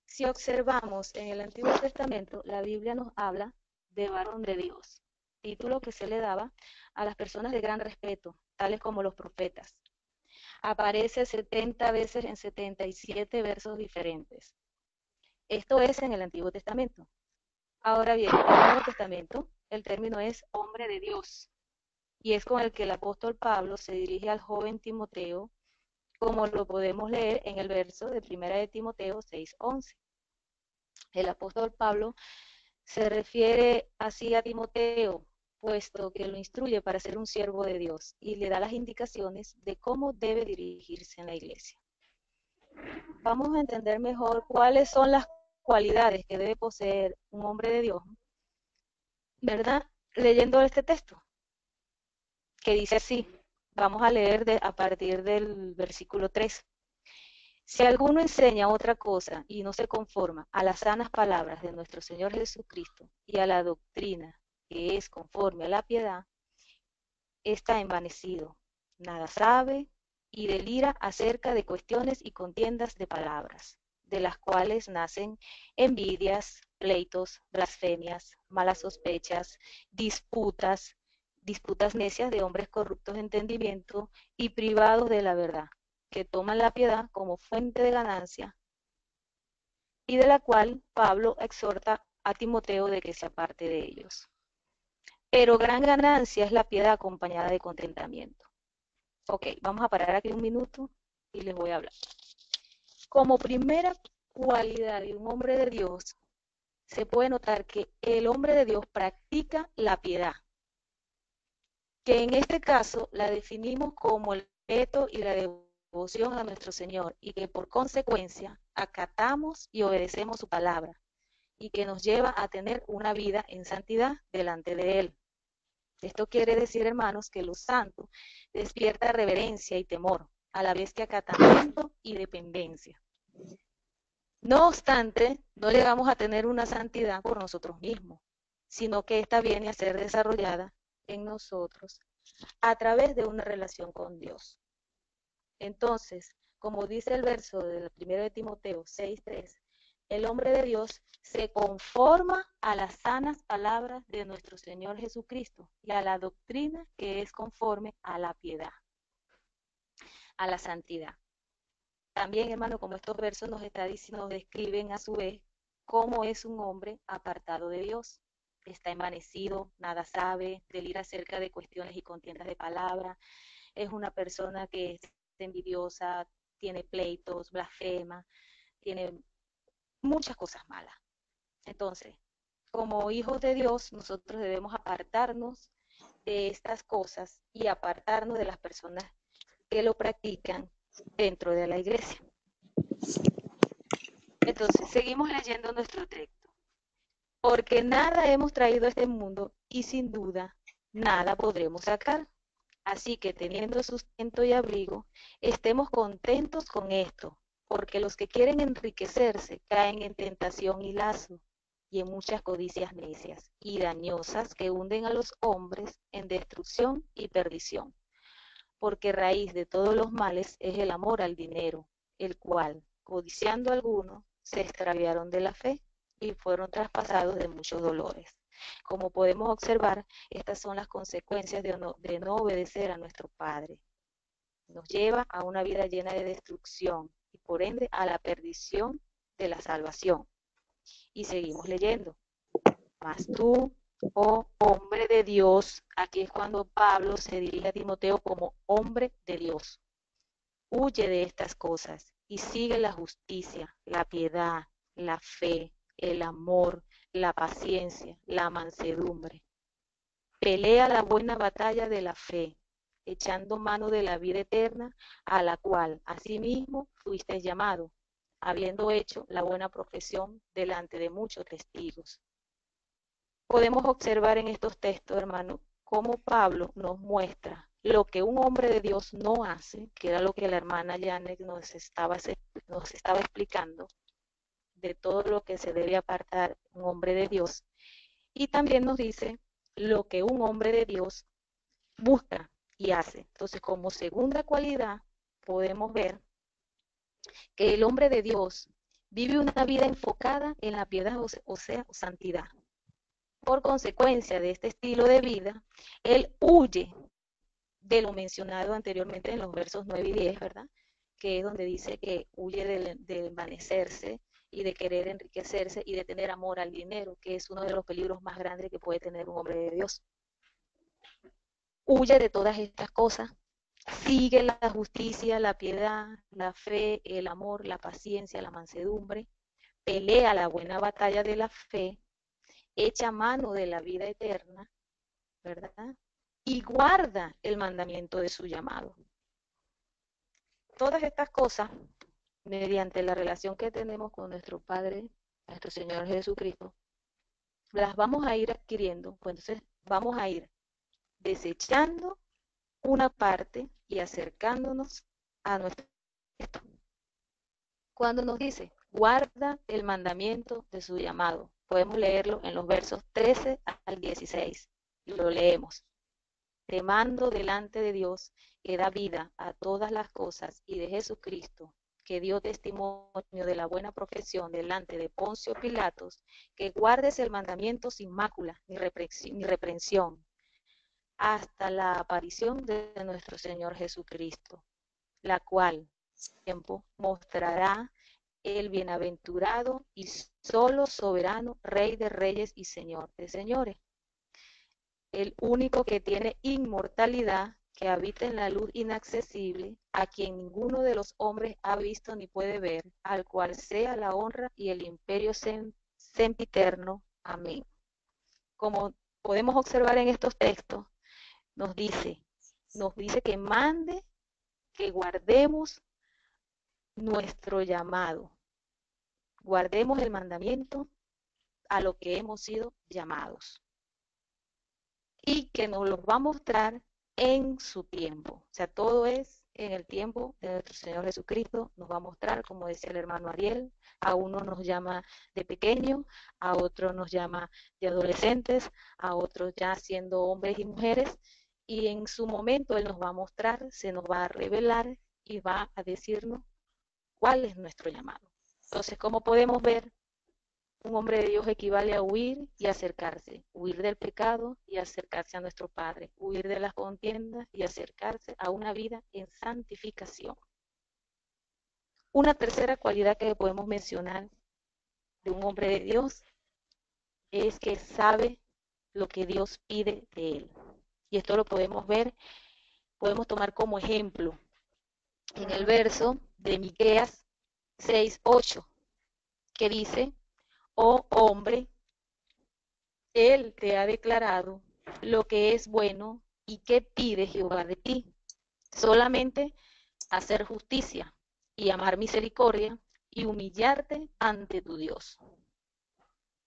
Si observamos en el Antiguo Testamento, la Biblia nos habla de varón de Dios, título que se le daba a las personas de gran respeto, tales como los profetas. Aparece 70 veces en 77 versos diferentes. Esto es en el Antiguo Testamento. Ahora bien, en el Nuevo Testamento, el término es hombre de Dios, y es con el que el apóstol Pablo se dirige al joven Timoteo, como lo podemos leer en el verso de 1 de Timoteo 6:11. El apóstol Pablo se refiere así a Timoteo, puesto que lo instruye para ser un siervo de Dios y le da las indicaciones de cómo debe dirigirse en la iglesia. Vamos a entender mejor cuáles son las cualidades que debe poseer un hombre de Dios, ¿verdad? Leyendo este texto, que dice así, vamos a leer a partir del versículo 3. Si alguno enseña otra cosa y no se conforma a las sanas palabras de nuestro Señor Jesucristo y a la doctrina que es conforme a la piedad, está envanecido, nada sabe y delira acerca de cuestiones y contiendas de palabras, de las cuales nacen envidias, pleitos, blasfemias, malas sospechas, disputas necias de hombres corruptos de entendimiento y privados de la verdad, que toman la piedad como fuente de ganancia y de la cual Pablo exhorta a Timoteo de que se aparte de ellos. Pero gran ganancia es la piedad acompañada de contentamiento. Ok, vamos a parar aquí un minuto y les voy a hablar. Como primera cualidad de un hombre de Dios, se puede notar que el hombre de Dios practica la piedad, que en este caso la definimos como el respeto y la devoción a nuestro Señor, y que por consecuencia acatamos y obedecemos su palabra, y que nos lleva a tener una vida en santidad delante de Él. Esto quiere decir, hermanos, que lo santo despierta reverencia y temor, a la vez que acatamiento y dependencia. No obstante, no llegamos a tener una santidad por nosotros mismos, sino que ésta viene a ser desarrollada en nosotros a través de una relación con Dios. Entonces, como dice el verso del 1 de Timoteo 6:3, el hombre de Dios se conforma a las sanas palabras de nuestro Señor Jesucristo y a la doctrina que es conforme a la piedad, a la santidad. También, hermano, como estos versos nos describen a su vez cómo es un hombre apartado de Dios. Está envanecido, nada sabe, delira acerca de cuestiones y contiendas de palabra, es una persona que es envidiosa, tiene pleitos, blasfema, tiene muchas cosas malas. Entonces, como hijos de Dios, nosotros debemos apartarnos de estas cosas y apartarnos de las personas que lo practican dentro de la iglesia. Entonces, seguimos leyendo nuestro texto. Porque nada hemos traído a este mundo y sin duda nada podremos sacar. Así que teniendo sustento y abrigo, estemos contentos con esto, porque los que quieren enriquecerse caen en tentación y lazo, y en muchas codicias necias y dañosas que hunden a los hombres en destrucción y perdición. Porque raíz de todos los males es el amor al dinero, el cual, codiciando algunos, se extraviaron de la fe y fueron traspasados de muchos dolores. Como podemos observar, estas son las consecuencias de no obedecer a nuestro Padre. Nos lleva a una vida llena de destrucción, y por ende a la perdición de la salvación. Y seguimos leyendo. Mas tú, oh hombre de Dios, aquí es cuando Pablo se dirige a Timoteo como hombre de Dios. Huye de estas cosas y sigue la justicia, la piedad, la fe, el amor, la paciencia, la mansedumbre. Pelea la buena batalla de la fe, echando mano de la vida eterna, a la cual asimismo fuiste llamado, habiendo hecho la buena profesión delante de muchos testigos. Podemos observar en estos textos, hermano, cómo Pablo nos muestra lo que un hombre de Dios no hace, que era lo que la hermana Janet nos estaba explicando, de todo lo que se debe apartar un hombre de Dios. Y también nos dice lo que un hombre de Dios busca y hace. Entonces, como segunda cualidad, podemos ver que el hombre de Dios vive una vida enfocada en la piedad, o sea, santidad. Por consecuencia de este estilo de vida, él huye de lo mencionado anteriormente en los versos 9 y 10, ¿verdad? Que es donde dice que huye de envanecerse y de querer enriquecerse y de tener amor al dinero, que es uno de los peligros más grandes que puede tener un hombre de Dios. Huye de todas estas cosas, sigue la justicia, la piedad, la fe, el amor, la paciencia, la mansedumbre, pelea la buena batalla de la fe, echa mano de la vida eterna, ¿verdad? Y guarda el mandamiento de su llamado. Todas estas cosas, mediante la relación que tenemos con nuestro Padre, nuestro Señor Jesucristo, las vamos a ir adquiriendo, pues entonces vamos a ir desechando una parte y acercándonos a nuestro Cristo. Cuando nos dice, guarda el mandamiento de su llamado, podemos leerlo en los versos 13 al 16, y lo leemos. Te mando delante de Dios, que da vida a todas las cosas, y de Jesucristo, que dio testimonio de la buena profesión delante de Poncio Pilatos, que guardes el mandamiento sin mácula ni reprensión, hasta la aparición de nuestro Señor Jesucristo, la cual tiempo mostrará el bienaventurado y solo soberano Rey de reyes y Señor de señores, el único que tiene inmortalidad, que habita en la luz inaccesible, a quien ninguno de los hombres ha visto ni puede ver, al cual sea la honra y el imperio sempiterno. Amén. Como podemos observar en estos textos, nos dice que mande, que guardemos nuestro llamado, guardemos el mandamiento a lo que hemos sido llamados, y que nos los va a mostrar en su tiempo. O sea, todo es en el tiempo de nuestro Señor Jesucristo. Nos va a mostrar, como decía el hermano Ariel, a uno nos llama de pequeño, a otro nos llama de adolescentes, a otros ya siendo hombres y mujeres, y en su momento Él nos va a mostrar, se nos va a revelar y va a decirnos cuál es nuestro llamado. Entonces, como podemos ver, un hombre de Dios equivale a huir y acercarse, huir del pecado y acercarse a nuestro Padre, huir de las contiendas y acercarse a una vida en santificación. Una tercera cualidad que podemos mencionar de un hombre de Dios es que sabe lo que Dios pide de él. Y esto lo podemos ver, podemos tomar como ejemplo en el verso de Miqueas 6:8, que dice: oh hombre, Él te ha declarado lo que es bueno y qué pide Jehová de ti. Solamente hacer justicia y amar misericordia y humillarte ante tu Dios.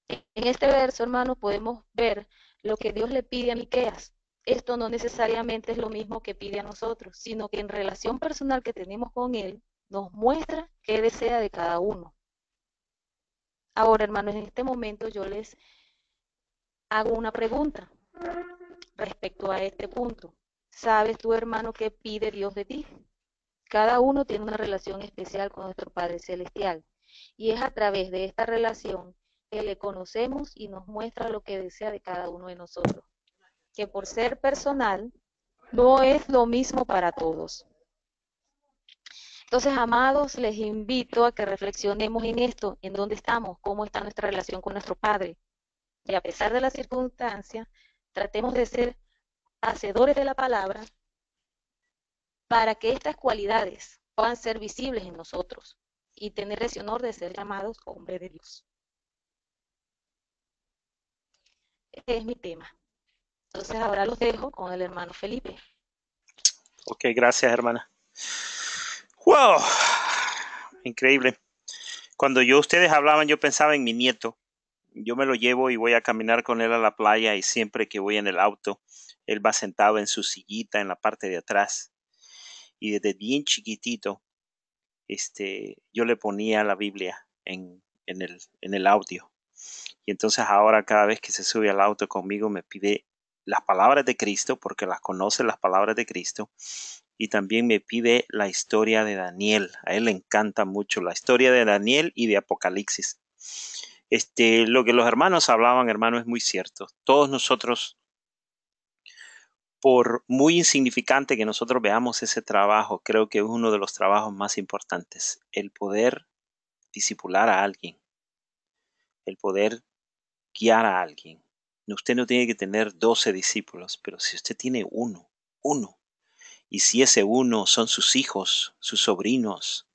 En este verso, hermano, podemos ver lo que Dios le pide a Miqueas. Esto no necesariamente es lo mismo que pide a nosotros, sino que en relación personal que tenemos con Él, nos muestra qué desea de cada uno. Ahora, hermanos, en este momento yo les hago una pregunta respecto a este punto. ¿Sabes tú, hermano, qué pide Dios de ti? Cada uno tiene una relación especial con nuestro Padre Celestial, y es a través de esta relación que le conocemos y nos muestra lo que desea de cada uno de nosotros, que por ser personal no es lo mismo para todos. Entonces, amados, les invito a que reflexionemos en esto, en dónde estamos, cómo está nuestra relación con nuestro Padre. Y a pesar de las circunstancias, tratemos de ser hacedores de la palabra para que estas cualidades puedan ser visibles en nosotros y tener ese honor de ser llamados hombres de Dios. Este es mi tema. Entonces ahora los dejo con el hermano Felipe. Ok, gracias, hermana. ¡Wow! Increíble. Cuando ustedes hablaban, yo pensaba en mi nieto. Yo me lo llevo y voy a caminar con él a la playa, y siempre que voy en el auto, él va sentado en su sillita en la parte de atrás. Y desde bien chiquitito, yo le ponía la Biblia en el audio. Y entonces ahora cada vez que se sube al auto conmigo me pide las palabras de Cristo, porque las conoce las palabras de Cristo. Y también me pide la historia de Daniel. A él le encanta mucho la historia de Daniel y de Apocalipsis. Lo que los hermanos hablaban, hermano, es muy cierto. Todos nosotros, por muy insignificante que nosotros veamos ese trabajo, creo que es uno de los trabajos más importantes. El poder discipular a alguien. El poder guiar a alguien. Usted no tiene que tener 12 discípulos, pero si usted tiene uno, y si ese uno son sus hijos, sus sobrinos,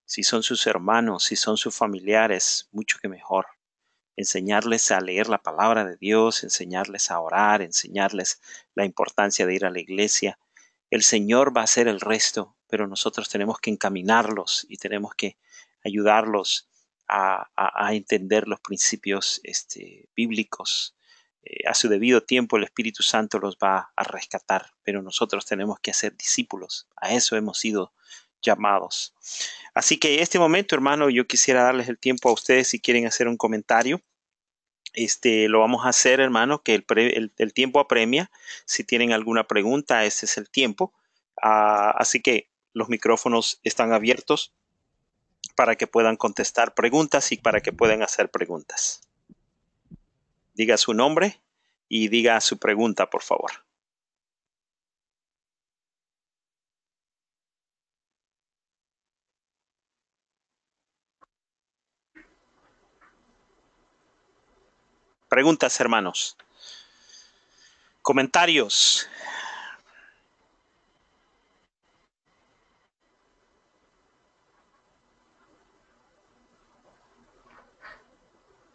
si son sus hermanos, si son sus familiares, mucho que mejor. Enseñarles a leer la palabra de Dios, enseñarles a orar, enseñarles la importancia de ir a la iglesia. El Señor va a hacer el resto, pero nosotros tenemos que encaminarlos y tenemos que ayudarlos a entender los principios bíblicos. A su debido tiempo el Espíritu Santo los va a rescatar, pero nosotros tenemos que hacer discípulos. A eso hemos sido llamados. Así que en este momento, hermano, yo quisiera darles el tiempo a ustedes si quieren hacer un comentario. Lo vamos a hacer, hermano, que el tiempo apremia. Si tienen alguna pregunta, este es el tiempo. Así que los micrófonos están abiertos para que puedan contestar preguntas y para que puedan hacer preguntas. Diga su nombre y diga su pregunta, por favor. Preguntas, hermanos. Comentarios.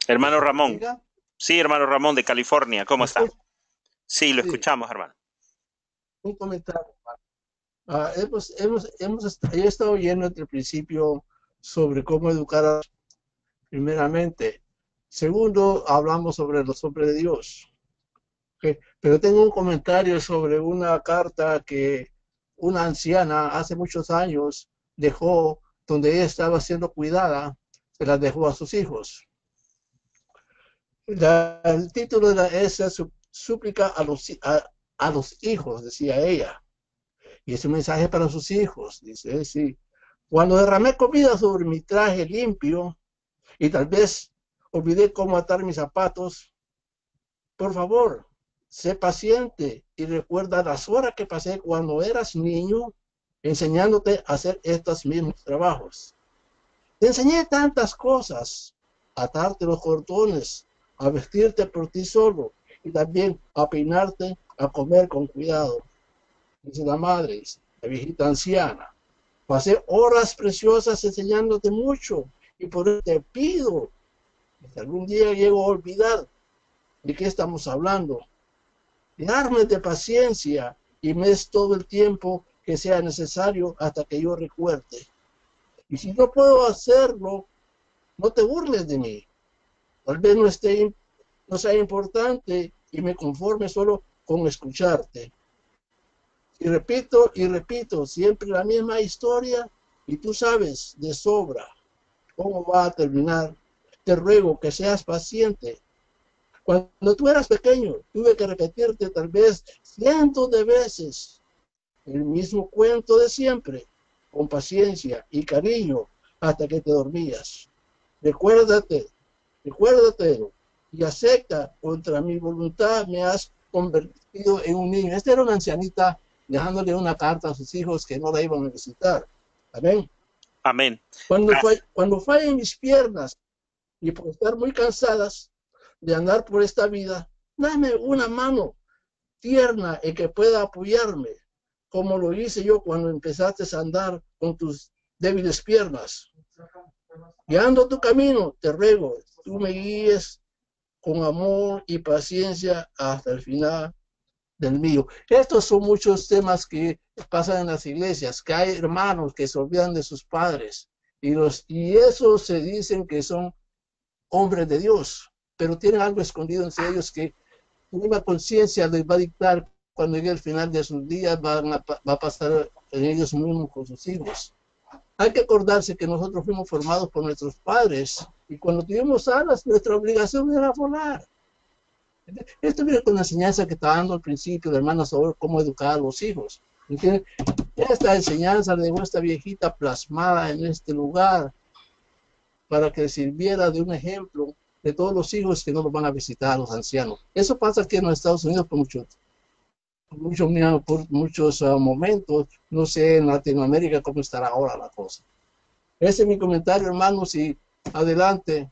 Hermano Ramón. Sí, hermano Ramón de California. ¿Cómo está? Sí, lo escuchamos, hermano. Un comentario. He estado oyendo desde el principio sobre cómo educar primeramente. Segundo, hablamos sobre los hombres de Dios. Okay. Pero tengo un comentario sobre una carta que una anciana hace muchos años dejó, donde ella estaba siendo cuidada, se la dejó a sus hijos. El título de esa súplica a los hijos, decía ella. Y es un mensaje para sus hijos. Dice, sí. Cuando derramé comida sobre mi traje limpio y tal vez olvidé cómo atar mis zapatos, por favor, sé paciente y recuerda las horas que pasé cuando eras niño enseñándote a hacer estos mismos trabajos. Te enseñé tantas cosas, a atarte los cordones, a vestirte por ti solo y también a peinarte, a comer con cuidado. Dice la madre, la viejita anciana. Pasé horas preciosas enseñándote mucho y por eso te pido que algún día llego a olvidar de qué estamos hablando. Darme de paciencia y me des todo el tiempo que sea necesario hasta que yo recuerde. Y si no puedo hacerlo, no te burles de mí. Tal vez no sea importante y me conforme solo con escucharte. Y repito, siempre la misma historia y tú sabes de sobra cómo va a terminar. Te ruego que seas paciente. Cuando tú eras pequeño, tuve que repetirte tal vez cientos de veces el mismo cuento de siempre, con paciencia y cariño, hasta que te dormías. Recuérdate y acepta, contra mi voluntad me has convertido en un niño. Esta era una ancianita dejándole una carta a sus hijos que no la iban a visitar. Amén. Amén. Cuando fallen mis piernas y por estar muy cansadas de andar por esta vida, dame una mano tierna en que pueda apoyarme, como lo hice yo cuando empezaste a andar con tus débiles piernas. Guiando tu camino, te ruego, tú me guíes con amor y paciencia hasta el final del mío. Estos son muchos temas que pasan en las iglesias, que hay hermanos que se olvidan de sus padres y esos se dicen que son hombres de Dios, pero tienen algo escondido entre ellos que una conciencia les va a dictar cuando llegue el final de sus días, va a pasar en ellos mismos con sus hijos. Hay que acordarse que nosotros fuimos formados por nuestros padres y cuando tuvimos alas, nuestra obligación era volar. Esto viene con la enseñanza que está dando al principio de hermana sobre cómo educar a los hijos. ¿Entiendes? Esta enseñanza de esta viejita plasmada en este lugar para que sirviera de un ejemplo de todos los hijos que no los van a visitar, los ancianos. Eso pasa aquí en los Estados Unidos por muchos momentos. No sé en Latinoamérica cómo estará ahora la cosa. Ese es mi comentario, hermanos, y adelante.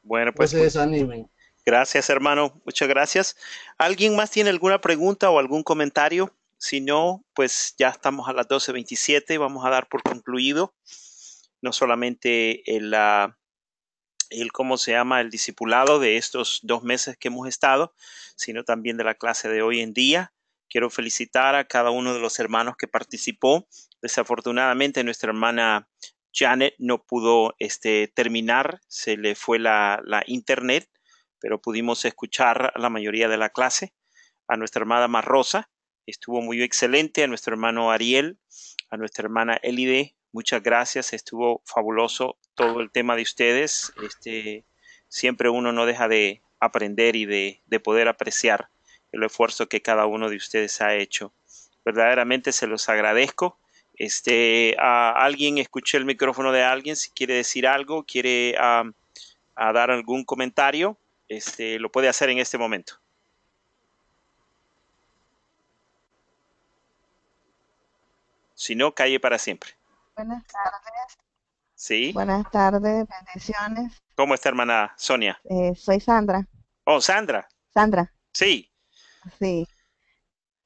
Bueno, No pues se desanimen. gracias, hermano. Muchas gracias. ¿Alguien más tiene alguna pregunta o algún comentario? Si no, pues ya estamos a las 12:27. Vamos a dar por concluido no solamente ¿cómo se llama? El discipulado de estos 2 meses que hemos estado, sino también de la clase de hoy en día. Quiero felicitar a cada uno de los hermanos que participó. Desafortunadamente, nuestra hermana Janet no pudo terminar, se le fue la internet, pero pudimos escuchar a la mayoría de la clase. A nuestra hermana Marrosa, estuvo muy excelente. A nuestro hermano Ariel, a nuestra hermana Elide, muchas gracias, estuvo fabuloso todo el tema de ustedes. Siempre uno no deja de aprender y de poder apreciar el esfuerzo que cada uno de ustedes ha hecho. Verdaderamente se los agradezco. A alguien, escuché el micrófono de alguien, si quiere decir algo, quiere a dar algún comentario, lo puede hacer en este momento. Si no, calle para siempre. Buenas tardes. Sí. Buenas tardes, bendiciones. ¿Cómo está, hermana Sonia? Soy Sandra. Oh, Sandra. Sandra. Sí. Sí.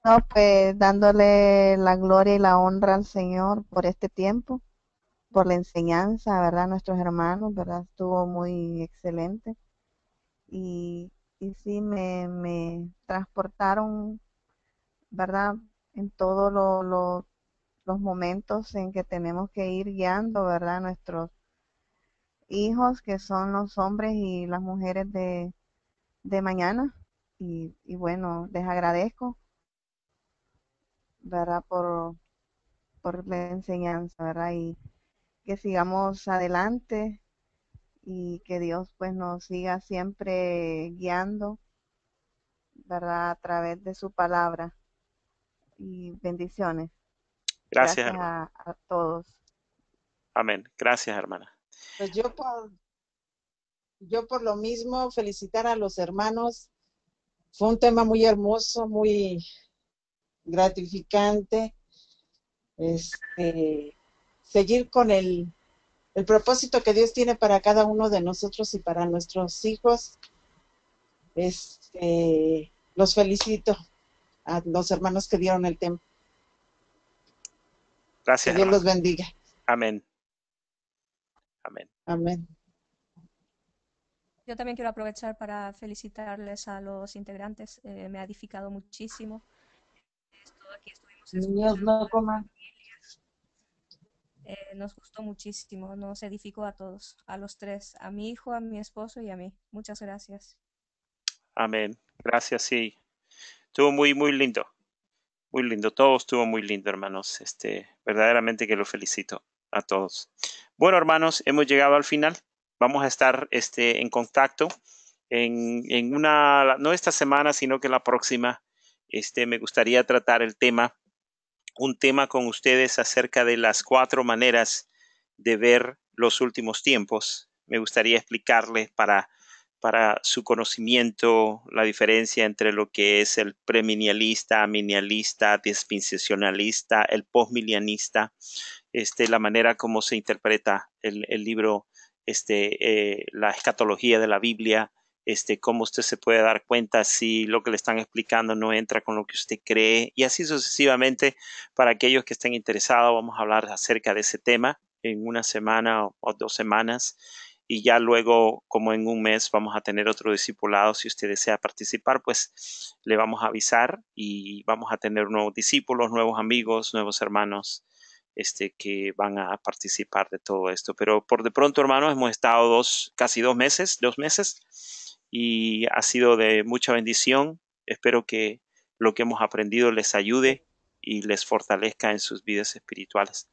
No, pues dándole la gloria y la honra al Señor por este tiempo, por la enseñanza, ¿verdad? Nuestros hermanos, ¿verdad? Estuvo muy excelente. Y sí, me transportaron, ¿verdad? En todos los momentos en que tenemos que ir guiando, ¿verdad? Nuestros hijos, que son los hombres y las mujeres de mañana. Y bueno, les agradezco, ¿verdad? Por la enseñanza, ¿verdad? Y que sigamos adelante y que Dios pues nos siga siempre guiando, ¿verdad? A través de su palabra. Y bendiciones. Gracias, Gracias a todos. Amén. Gracias, hermana. Pues yo por lo mismo felicitar a los hermanos. Fue un tema muy hermoso, muy gratificante. Seguir con el propósito que Dios tiene para cada uno de nosotros y para nuestros hijos. Los felicito a los hermanos que dieron el tema. Gracias. Que Dios los bendiga. Amén. Amén. Amén. Yo también quiero aprovechar para felicitarles a los integrantes. Me ha edificado muchísimo. Aquí estuvimos Niños, no coman. Nos gustó muchísimo, nos edificó a todos, a los tres, a mi hijo, a mi esposo y a mí. Muchas gracias. Amén. Gracias, sí. Estuvo muy, muy lindo. Muy lindo. Todo estuvo muy lindo, hermanos. Verdaderamente que los felicito a todos. Bueno, hermanos, hemos llegado al final. Vamos a estar en contacto en no esta semana, sino que la próxima. Me gustaría tratar un tema con ustedes acerca de las 4 maneras de ver los últimos tiempos. Me gustaría explicarles para para su conocimiento, la diferencia entre lo que es el premilenialista, amilenialista, dispensacionalista, el postmilenialista, la manera como se interpreta el libro, la escatología de la Biblia, cómo usted se puede dar cuenta si lo que le están explicando no entra con lo que usted cree, y así sucesivamente. Para aquellos que estén interesados, vamos a hablar acerca de ese tema en una semana o 2 semanas, y ya luego, como en un mes, vamos a tener otro discipulado. Si usted desea participar, pues le vamos a avisar y vamos a tener nuevos discípulos, nuevos amigos, nuevos hermanos que van a participar de todo esto. Pero por de pronto, hermanos, hemos estado casi 2 meses, y ha sido de mucha bendición. Espero que lo que hemos aprendido les ayude y les fortalezca en sus vidas espirituales.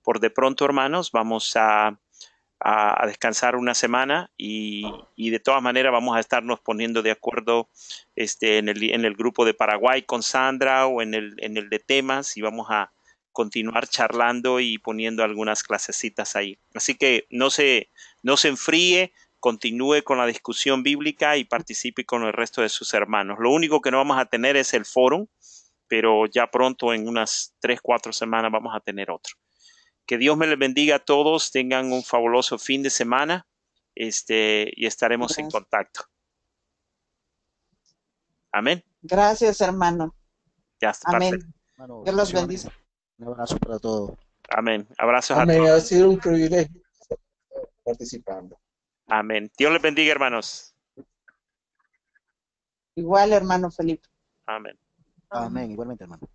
Por de pronto, hermanos, vamos a descansar una semana y de todas maneras vamos a estarnos poniendo de acuerdo en el grupo de Paraguay con Sandra o en el de temas, y vamos a continuar charlando y poniendo algunas clasecitas ahí. Así que no se enfríe, continúe con la discusión bíblica y participe con el resto de sus hermanos. Lo único que no vamos a tener es el fórum, pero ya pronto, en unas 3-4 semanas, vamos a tener otro. Que Dios me les bendiga a todos, tengan un fabuloso fin de semana, y estaremos en contacto. Amén. Gracias, hermano. Ya está. Amén. Perfecto. Hermano, Dios los bendiga. un abrazo para todos. Amén. Abrazos Amén. a todos. Ha sido un privilegio participando. Amén. Dios les bendiga, hermanos. Igual, hermano Felipe. Amén. Amén, igualmente, hermano.